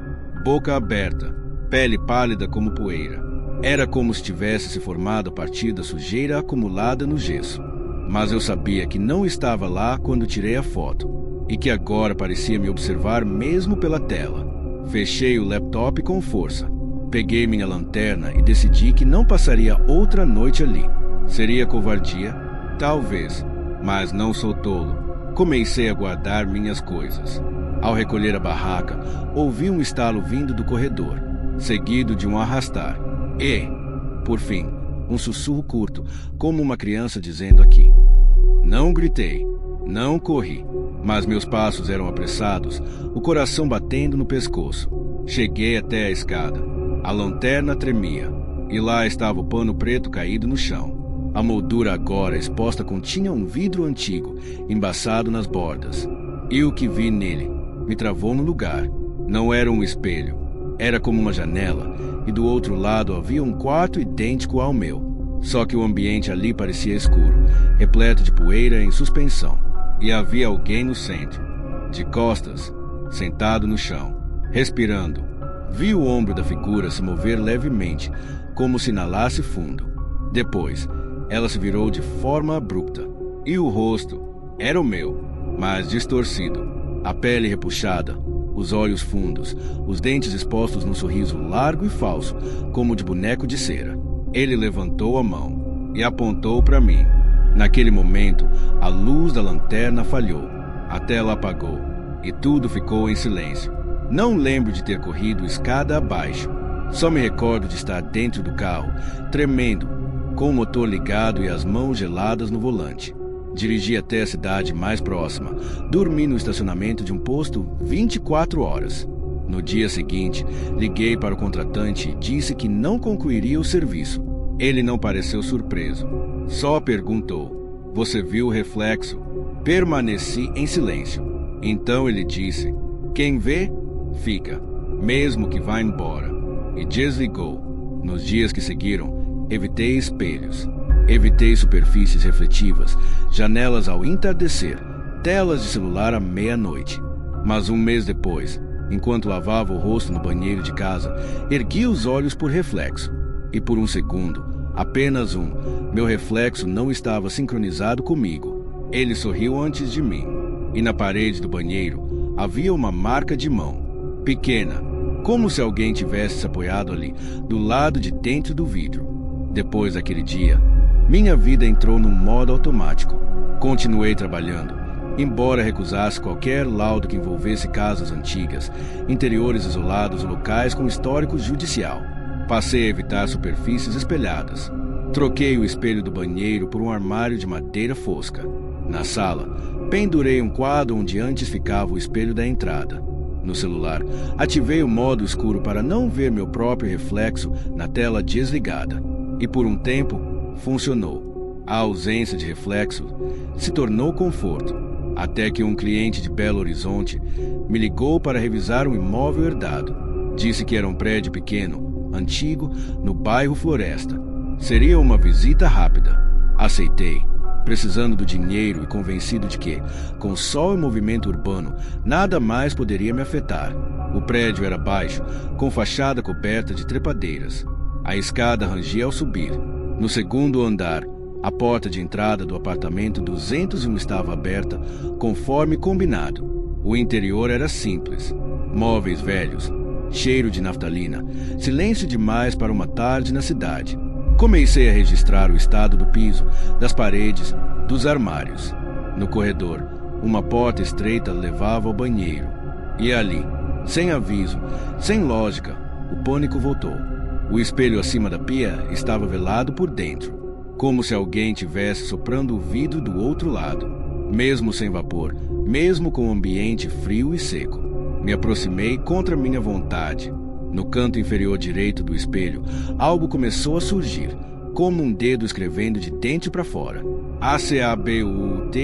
boca aberta, pele pálida como poeira. Era como se tivesse se formado a partir da sujeira acumulada no gesso. Mas eu sabia que não estava lá quando tirei a foto, e que agora parecia me observar mesmo pela tela. Fechei o laptop com força. Peguei minha lanterna e decidi que não passaria outra noite ali. Seria covardia? Talvez, mas não sou tolo. Comecei a guardar minhas coisas. Ao recolher a barraca, ouvi um estalo vindo do corredor, seguido de um arrastar. E, por fim, um sussurro curto, como uma criança dizendo aqui. Não gritei, não corri, mas meus passos eram apressados, o coração batendo no pescoço. Cheguei até a escada. A lanterna tremia, e lá estava o pano preto caído no chão. A moldura agora exposta continha um vidro antigo, embaçado nas bordas. E o que vi nele me travou no lugar. Não era um espelho, era como uma janela, e do outro lado havia um quarto idêntico ao meu. Só que o ambiente ali parecia escuro, repleto de poeira em suspensão. E havia alguém no centro, de costas, sentado no chão, respirando. Vi o ombro da figura se mover levemente, como se inalasse fundo. Depois, ela se virou de forma abrupta. E o rosto era o meu, mas distorcido. A pele repuxada, os olhos fundos, os dentes expostos num sorriso largo e falso, como de boneco de cera. Ele levantou a mão e apontou para mim. Naquele momento, a luz da lanterna falhou, a tela apagou e tudo ficou em silêncio. Não lembro de ter corrido escada abaixo. Só me recordo de estar dentro do carro, tremendo, com o motor ligado e as mãos geladas no volante. Dirigi até a cidade mais próxima. Dormi no estacionamento de um posto 24 horas. No dia seguinte, liguei para o contratante e disse que não concluiria o serviço. Ele não pareceu surpreso. Só perguntou: "Você viu o reflexo?" Permaneci em silêncio. Então ele disse: "Quem vê, fica, mesmo que vá embora." E desligou. Nos dias que seguiram, evitei espelhos. Evitei superfícies refletivas, janelas ao entardecer, telas de celular à meia-noite. Mas um mês depois, enquanto lavava o rosto no banheiro de casa, ergui os olhos por reflexo. E por um segundo, apenas um, meu reflexo não estava sincronizado comigo. Ele sorriu antes de mim. E na parede do banheiro havia uma marca de mão, pequena, como se alguém tivesse se apoiado ali, do lado de dentro do vidro. Depois daquele dia, minha vida entrou num modo automático. Continuei trabalhando, embora recusasse qualquer laudo que envolvesse casas antigas, interiores isolados ou locais com histórico judicial. Passei a evitar superfícies espelhadas. Troquei o espelho do banheiro por um armário de madeira fosca. Na sala, pendurei um quadro onde antes ficava o espelho da entrada. No celular, ativei o modo escuro para não ver meu próprio reflexo na tela desligada. E por um tempo, funcionou. A ausência de reflexo se tornou conforto, até que um cliente de Belo Horizonte me ligou para revisar um imóvel herdado. Disse que era um prédio pequeno, antigo, no bairro Floresta. Seria uma visita rápida. Aceitei. precisando do dinheiro e convencido de que, com sol e movimento urbano, nada mais poderia me afetar. O prédio era baixo, com fachada coberta de trepadeiras. A escada rangia ao subir. No segundo andar, a porta de entrada do apartamento 201 estava aberta, conforme combinado. O interior era simples. Móveis velhos, cheiro de naftalina, silêncio demais para uma tarde na cidade. Comecei a registrar o estado do piso, das paredes, dos armários. No corredor, uma porta estreita levava ao banheiro. E ali, sem aviso, sem lógica, o pânico voltou. O espelho acima da pia estava velado por dentro, como se alguém tivesse soprando o vidro do outro lado. Mesmo sem vapor, mesmo com o ambiente frio e seco, me aproximei contra minha vontade. No canto inferior direito do espelho, algo começou a surgir, como um dedo escrevendo de dentro para fora. ACABUTIMPU.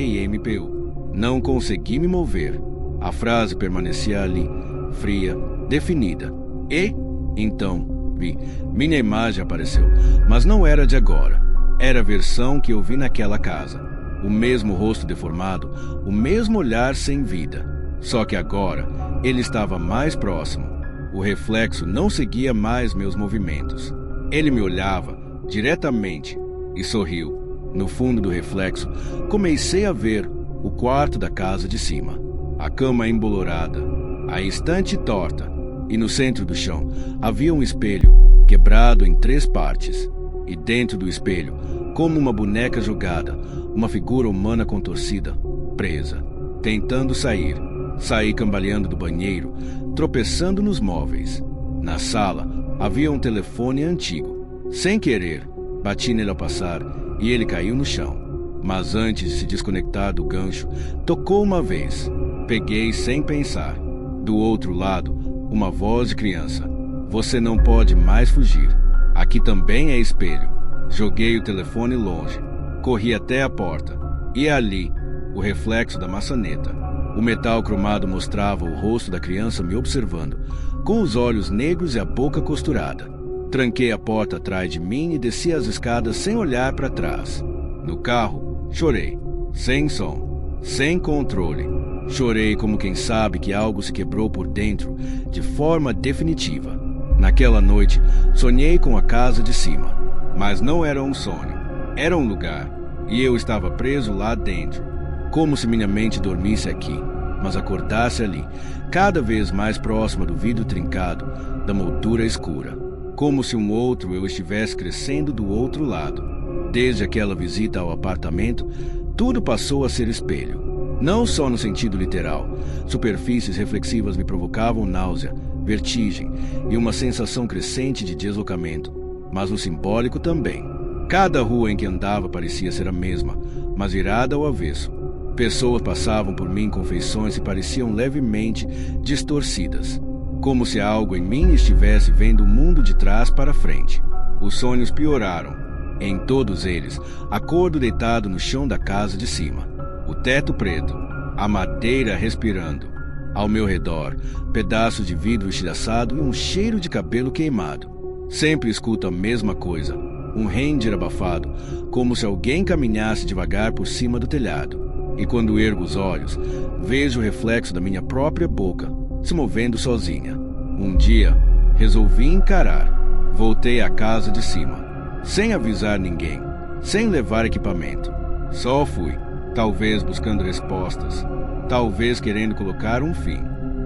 Não consegui me mover. A frase permanecia ali, fria, definida. E, então, vi. Minha imagem apareceu, mas não era de agora. Era a versão que eu vi naquela casa. O mesmo rosto deformado, o mesmo olhar sem vida. Só que agora, ele estava mais próximo. O reflexo não seguia mais meus movimentos. Ele me olhava diretamente e sorriu. No fundo do reflexo, comecei a ver o quarto da casa de cima. A cama embolorada, a estante torta, e no centro do chão havia um espelho quebrado em 3 partes. E dentro do espelho, como uma boneca jogada, uma figura humana contorcida, presa, tentando sair. Saí cambaleando do banheiro, tropeçando nos móveis. Na sala, havia um telefone antigo. Sem querer, bati nele ao passar e ele caiu no chão. Mas antes de se desconectar do gancho, tocou uma vez. Peguei sem pensar. Do outro lado, uma voz de criança. Você não pode mais fugir. Aqui também é espelho. Joguei o telefone longe. Corri até a porta. E ali, o reflexo da maçaneta. O metal cromado mostrava o rosto da criança me observando, com os olhos negros e a boca costurada. Tranquei a porta atrás de mim e desci as escadas sem olhar para trás. No carro, chorei. Sem som, sem controle. Chorei como quem sabe que algo se quebrou por dentro, de forma definitiva. Naquela noite, sonhei com a casa de cima. Mas não era um sonho. Era um lugar. E eu estava preso lá dentro. Como se minha mente dormisse aqui, mas acordasse ali, cada vez mais próxima do vidro trincado, da moldura escura. Como se um outro eu estivesse crescendo do outro lado. Desde aquela visita ao apartamento, tudo passou a ser espelho. Não só no sentido literal. Superfícies reflexivas me provocavam náusea, vertigem e uma sensação crescente de deslocamento, mas no simbólico também. Cada rua em que andava parecia ser a mesma, mas virada ao avesso. Pessoas passavam por mim com feições que pareciam levemente distorcidas, como se algo em mim estivesse vendo o mundo de trás para frente. Os sonhos pioraram. Em todos eles, acordo deitado no chão da casa de cima. O teto preto, a madeira respirando. Ao meu redor, pedaços de vidro estilhaçado e um cheiro de cabelo queimado. Sempre escuto a mesma coisa, um render abafado, como se alguém caminhasse devagar por cima do telhado. E quando ergo os olhos, vejo o reflexo da minha própria boca, se movendo sozinha. Um dia, resolvi encarar. Voltei à casa de cima, sem avisar ninguém, sem levar equipamento. Só fui, talvez buscando respostas, talvez querendo colocar um fim.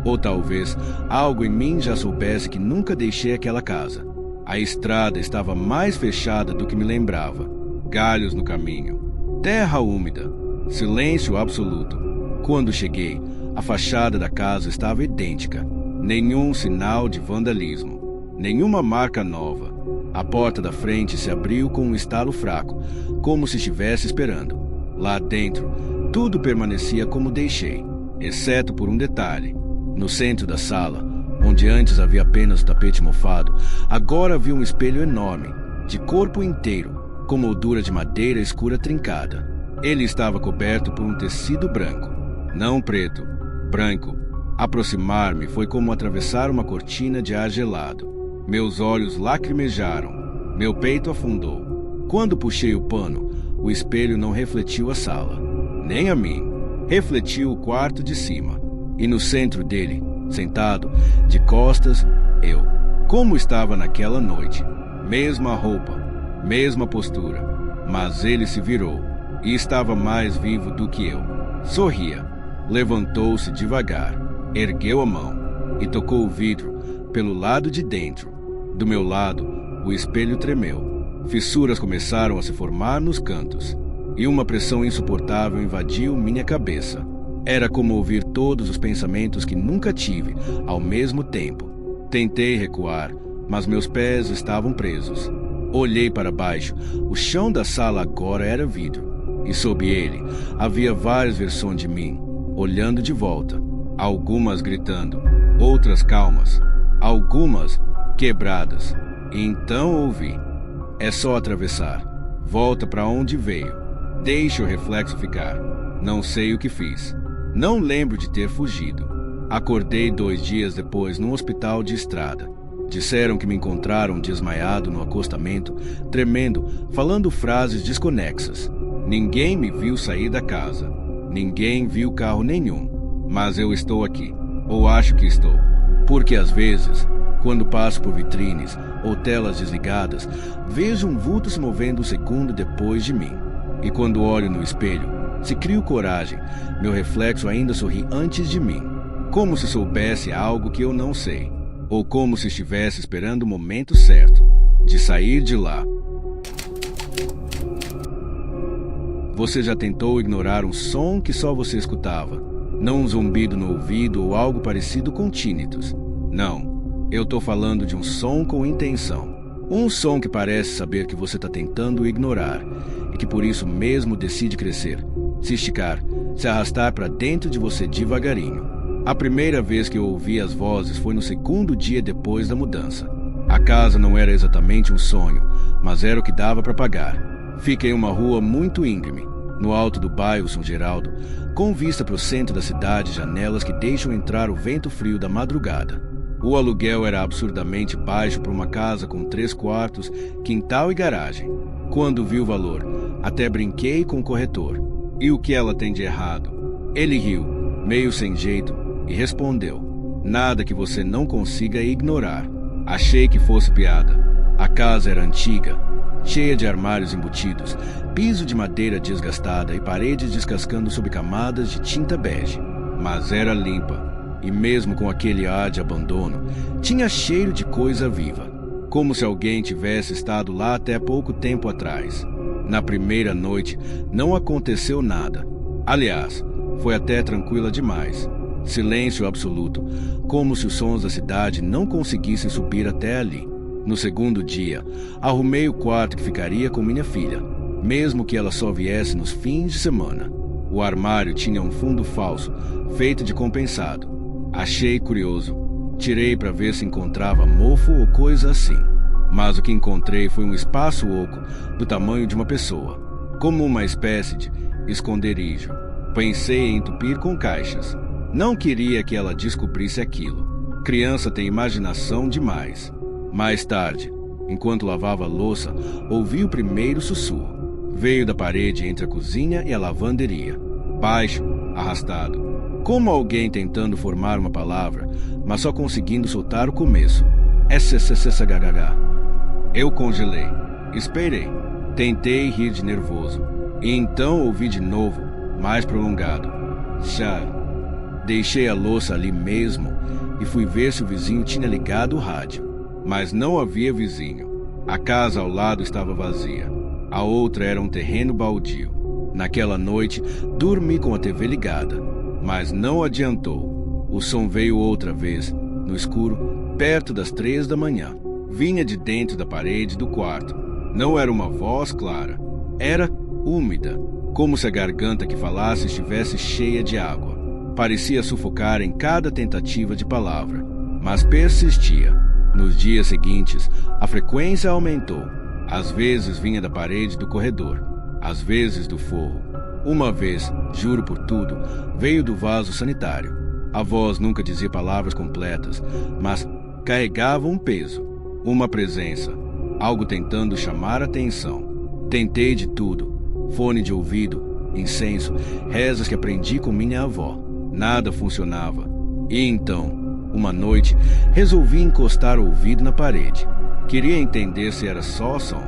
Ou talvez algo em mim já soubesse que nunca deixei aquela casa. A estrada estava mais fechada do que me lembrava. Galhos no caminho, terra úmida, silêncio absoluto. Quando cheguei, a fachada da casa estava idêntica. Nenhum sinal de vandalismo, nenhuma marca nova. A porta da frente se abriu com um estalo fraco, como se estivesse esperando. Lá dentro, tudo permanecia como deixei, exceto por um detalhe. No centro da sala, onde antes havia apenas o tapete mofado, agora havia um espelho enorme, de corpo inteiro, com moldura de madeira escura trincada. Ele estava coberto por um tecido branco, não preto, branco. Aproximar-me foi como atravessar uma cortina de ar gelado. Meus olhos lacrimejaram, meu peito afundou. Quando puxei o pano, o espelho não refletiu a sala, nem a mim. Refletiu o quarto de cima. E no centro dele, sentado, de costas, eu. Como estava naquela noite. Mesma roupa, mesma postura. Mas ele se virou e estava mais vivo do que eu. Sorria. Levantou-se devagar, ergueu a mão e tocou o vidro pelo lado de dentro. Do meu lado, o espelho tremeu. Fissuras começaram a se formar nos cantos, e uma pressão insuportável invadiu minha cabeça. Era como ouvir todos os pensamentos que nunca tive ao mesmo tempo. Tentei recuar, mas meus pés estavam presos. Olhei para baixo. O chão da sala agora era vidro, e sob ele havia várias versões de mim, olhando de volta. Algumas gritando, outras calmas, algumas quebradas. E então ouvi: é só atravessar. Volta para onde veio. Deixe o reflexo ficar. Não sei o que fiz. Não lembro de ter fugido. Acordei 2 dias depois num hospital de estrada. Disseram que me encontraram desmaiado no acostamento, tremendo, falando frases desconexas. Ninguém me viu sair da casa. Ninguém viu carro nenhum. Mas eu estou aqui. Ou acho que estou. Porque às vezes, quando passo por vitrines ou telas desligadas, vejo um vulto se movendo um segundo depois de mim. E quando olho no espelho, se crio coragem, meu reflexo ainda sorri antes de mim, como se soubesse algo que eu não sei, ou como se estivesse esperando o momento certo de sair de lá. Você já tentou ignorar um som que só você escutava? Não um zumbido no ouvido ou algo parecido com tinnitus. Não, eu tô falando de um som com intenção. Um som que parece saber que você está tentando ignorar e que por isso mesmo decide crescer, se esticar, se arrastar para dentro de você devagarinho. A primeira vez que eu ouvi as vozes foi no 2º dia depois da mudança. A casa não era exatamente um sonho, mas era o que dava para pagar. Fica em uma rua muito íngreme, no alto do bairro São Geraldo, com vista para o centro da cidade e janelas que deixam entrar o vento frio da madrugada. O aluguel era absurdamente baixo para uma casa com 3 quartos, quintal e garagem. Quando vi o valor, até brinquei com o corretor. E o que ela tem de errado? Ele riu, meio sem jeito, e respondeu: nada que você não consiga ignorar. Achei que fosse piada. A casa era antiga, cheia de armários embutidos, piso de madeira desgastada e paredes descascando sob camadas de tinta bege. Mas era limpa. E mesmo com aquele ar de abandono, tinha cheiro de coisa viva, como se alguém tivesse estado lá até pouco tempo atrás. Na primeira noite, não aconteceu nada. Aliás, foi até tranquila demais. Silêncio absoluto, como se os sons da cidade não conseguissem subir até ali. No 2º dia, arrumei o quarto que ficaria com minha filha, mesmo que ela só viesse nos fins de semana. O armário tinha um fundo falso, feito de compensado. Achei curioso. Tirei para ver se encontrava mofo ou coisa assim. Mas o que encontrei foi um espaço oco do tamanho de uma pessoa, como uma espécie de esconderijo. Pensei em entupir com caixas. Não queria que ela descobrisse aquilo. Criança tem imaginação demais. Mais tarde, enquanto lavava a louça, ouvi o primeiro sussurro. Veio da parede entre a cozinha e a lavanderia. Baixo, arrastado. Como alguém tentando formar uma palavra, mas só conseguindo soltar o começo. SSSHH. Eu congelei. Esperei. Tentei rir de nervoso. E então ouvi de novo, mais prolongado: Chá. Deixei a louça ali mesmo e fui ver se o vizinho tinha ligado o rádio. Mas não havia vizinho. A casa ao lado estava vazia. A outra era um terreno baldio. Naquela noite, dormi com a TV ligada. Mas não adiantou. O som veio outra vez, no escuro, perto das 3 da manhã. Vinha de dentro da parede do quarto. Não era uma voz clara. Era úmida, como se a garganta que falasse estivesse cheia de água. Parecia sufocar em cada tentativa de palavra, mas persistia. Nos dias seguintes, a frequência aumentou. Às vezes vinha da parede do corredor, às vezes do forro. Uma vez, juro por tudo, veio do vaso sanitário. A voz nunca dizia palavras completas, mas carregava um peso, uma presença, algo tentando chamar a atenção. Tentei de tudo. fone de ouvido, incenso, rezas que aprendi com minha avó. Nada funcionava. E então, uma noite, resolvi encostar o ouvido na parede. Queria entender se era só som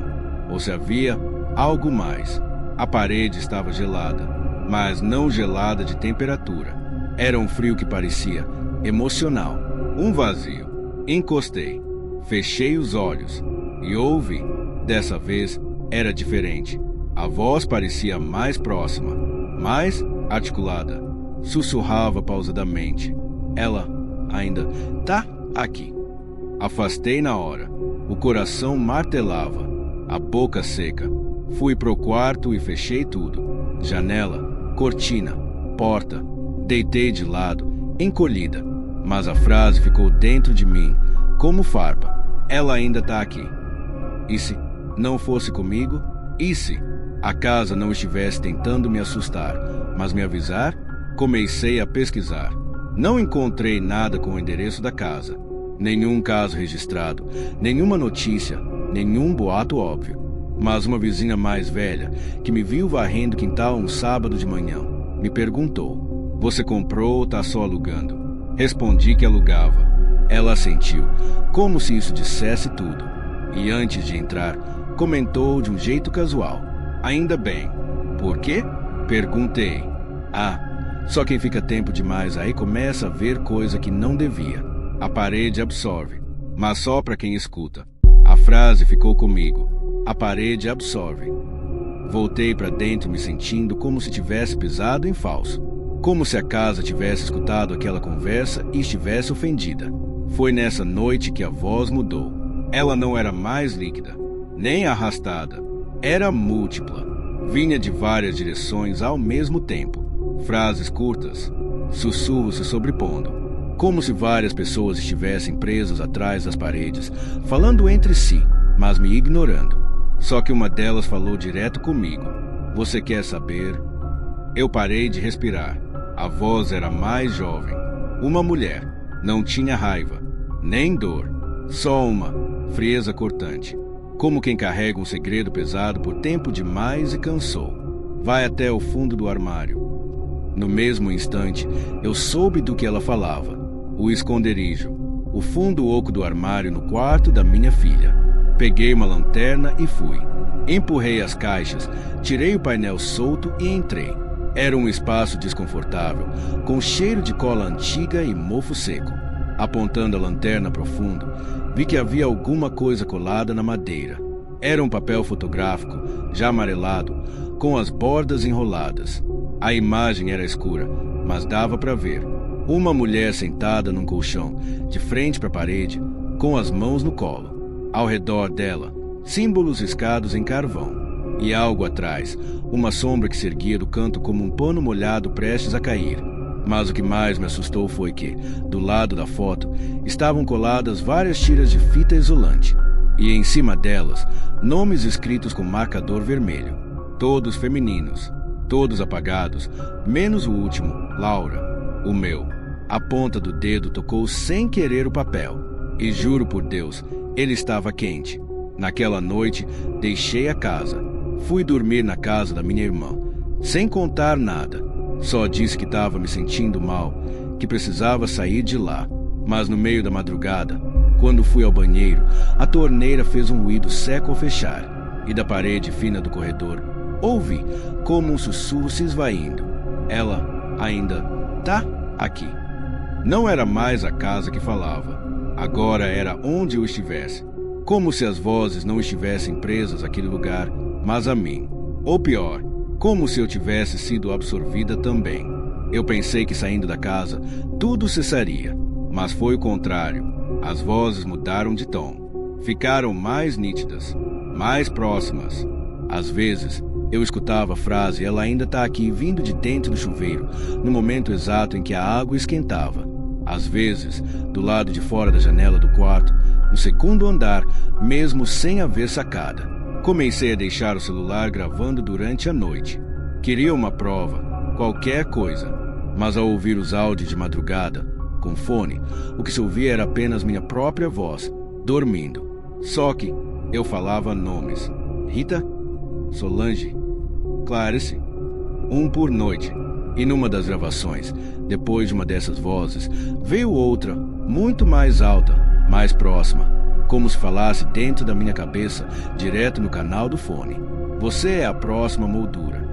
ou se havia algo mais. A parede estava gelada, mas não gelada de temperatura. Era um frio que parecia emocional, um vazio. Encostei, fechei os olhos e ouvi. Dessa vez era diferente. A voz parecia mais próxima, mais articulada. Sussurrava pausadamente. Ela ainda tá aqui. Afastei na hora. O coração martelava, a boca seca. Fui pro quarto e fechei tudo. Janela, cortina, porta. Deitei de lado, encolhida. Mas a frase ficou dentro de mim, como farpa. Ela ainda tá aqui. E se não fosse comigo? E se a casa não estivesse tentando me assustar, mas me avisar? Comecei a pesquisar. Não encontrei nada com o endereço da casa. Nenhum caso registrado, nenhuma notícia, nenhum boato óbvio. Mas uma vizinha mais velha, que me viu varrendo o quintal um sábado de manhã, me perguntou: "Você comprou ou tá só alugando?" Respondi que alugava. Ela assentiu, como se isso dissesse tudo. E antes de entrar, comentou de um jeito casual: "Ainda bem." "Por quê?" Perguntei. Só quem fica tempo demais aí começa a ver coisa que não devia. A parede absorve, mas só para quem escuta. A frase ficou comigo. A parede absorve. Voltei para dentro me sentindo como se tivesse pisado em falso. Como se a casa tivesse escutado aquela conversa e estivesse ofendida. Foi nessa noite que a voz mudou. Ela não era mais líquida, nem arrastada. Era múltipla. Vinha de várias direções ao mesmo tempo. Frases curtas, sussurros se sobrepondo, como se várias pessoas estivessem presas atrás das paredes, falando entre si, mas me ignorando. Só que uma delas falou direto comigo: "Você quer saber?" Eu parei de respirar. A voz era mais jovem. Uma mulher. Não tinha raiva, nem dor. Só uma frieza cortante. Como quem carrega um segredo pesado por tempo demais e cansou. Vai até o fundo do armário. No mesmo instante, eu soube do que ela falava. O esconderijo. O fundo oco do armário no quarto da minha filha. Peguei uma lanterna e fui. Empurrei as caixas, tirei o painel solto e entrei. Era um espaço desconfortável, com cheiro de cola antiga e mofo seco. Apontando a lanterna para o fundo, vi que havia alguma coisa colada na madeira. Era um papel fotográfico, já amarelado, com as bordas enroladas. A imagem era escura, mas dava para ver. Uma mulher sentada num colchão, de frente para a parede, com as mãos no colo. Ao redor dela, símbolos riscados em carvão. E algo atrás, uma sombra que se erguia do canto como um pano molhado prestes a cair. Mas o que mais me assustou foi que, do lado da foto, estavam coladas várias tiras de fita isolante. E em cima delas, nomes escritos com marcador vermelho. Todos femininos. Todos apagados, menos o último, Laura, o meu. A ponta do dedo tocou sem querer o papel. E juro por Deus, ele estava quente. Naquela noite, deixei a casa. Fui dormir na casa da minha irmã, sem contar nada. Só disse que estava me sentindo mal, que precisava sair de lá. Mas no meio da madrugada, quando fui ao banheiro, a torneira fez um ruído seco ao fechar. E da parede fina do corredor, ouvi como um sussurro se esvaindo. Ela ainda tá aqui. Não era mais a casa que falava. Agora era onde eu estivesse. Como se as vozes não estivessem presas àquele lugar, mas a mim. Ou pior, como se eu tivesse sido absorvida também. Eu pensei que saindo da casa, tudo cessaria. Mas foi o contrário. As vozes mudaram de tom. Ficaram mais nítidas, mais próximas. Às vezes, eu escutava a frase "ela ainda tá aqui" vindo de dentro do chuveiro, no momento exato em que a água esquentava. Às vezes, do lado de fora da janela do quarto, no segundo andar, mesmo sem haver sacada. Comecei a deixar o celular gravando durante a noite. Queria uma prova, qualquer coisa. Mas ao ouvir os áudios de madrugada, com fone, o que se ouvia era apenas minha própria voz, dormindo. Só que eu falava nomes. Rita? Solange? Clarice, um por noite. E numa das gravações, depois de uma dessas vozes, veio outra, muito mais alta, mais próxima, como se falasse dentro da minha cabeça, direto no canal do fone. Você é a próxima moldura.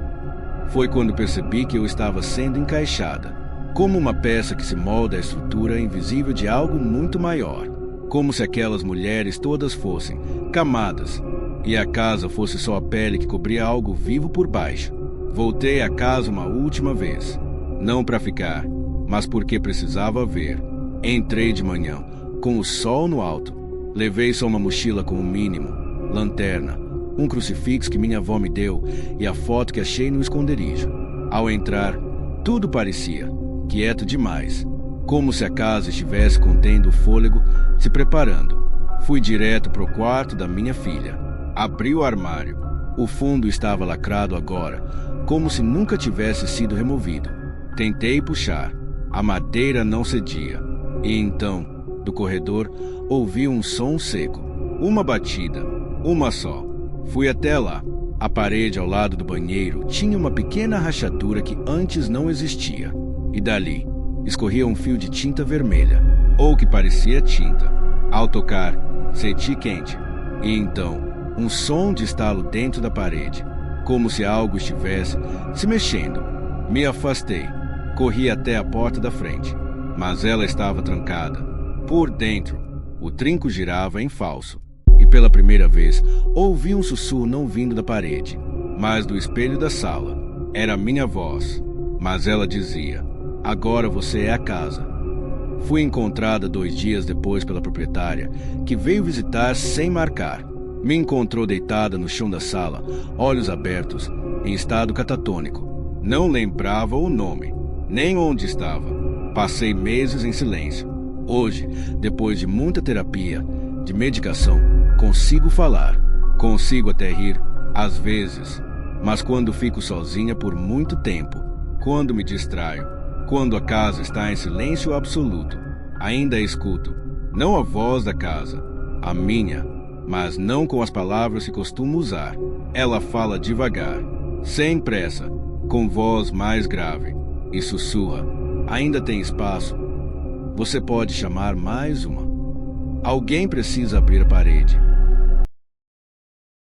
Foi quando percebi que eu estava sendo encaixada, como uma peça que se molda à estrutura invisível de algo muito maior, como se aquelas mulheres todas fossem camadas, e a casa fosse só a pele que cobria algo vivo por baixo. Voltei a casa uma última vez, não para ficar, mas porque precisava ver. Entrei de manhã, com o sol no alto. Levei só uma mochila com o mínimo, lanterna, um crucifixo que minha avó me deu e a foto que achei no esconderijo. Ao entrar, tudo parecia quieto demais, como se a casa estivesse contendo o fôlego, se preparando. Fui direto para o quarto da minha filha. Abri o armário. O fundo estava lacrado agora, como se nunca tivesse sido removido. Tentei puxar. A madeira não cedia. E então, do corredor, ouvi um som seco. Uma batida. Uma só. Fui até lá. A parede ao lado do banheiro tinha uma pequena rachadura que antes não existia. E dali, escorria um fio de tinta vermelha, ou que parecia tinta. Ao tocar, senti quente. E então, um som de estalo dentro da parede, como se algo estivesse se mexendo. Me afastei. Corri até a porta da frente, mas ela estava trancada. Por dentro, o trinco girava em falso. E pela primeira vez, ouvi um sussurro não vindo da parede, mas do espelho da sala. Era minha voz, mas ela dizia: "Agora você é a casa." Fui encontrada 2 dias depois pela proprietária, que veio visitar sem marcar. Me encontrou deitada no chão da sala, olhos abertos, em estado catatônico. Não lembrava o nome, nem onde estava. Passei meses em silêncio. Hoje, depois de muita terapia, de medicação, consigo falar. Consigo até rir, às vezes. Mas quando fico sozinha por muito tempo, quando me distraio, quando a casa está em silêncio absoluto, ainda escuto, não a voz da casa, a minha, mas não com as palavras que costumo usar. Ela fala devagar, sem pressa, com voz mais grave, e sussurra: "Ainda tem espaço? Você pode chamar mais uma?" Alguém precisa abrir a parede.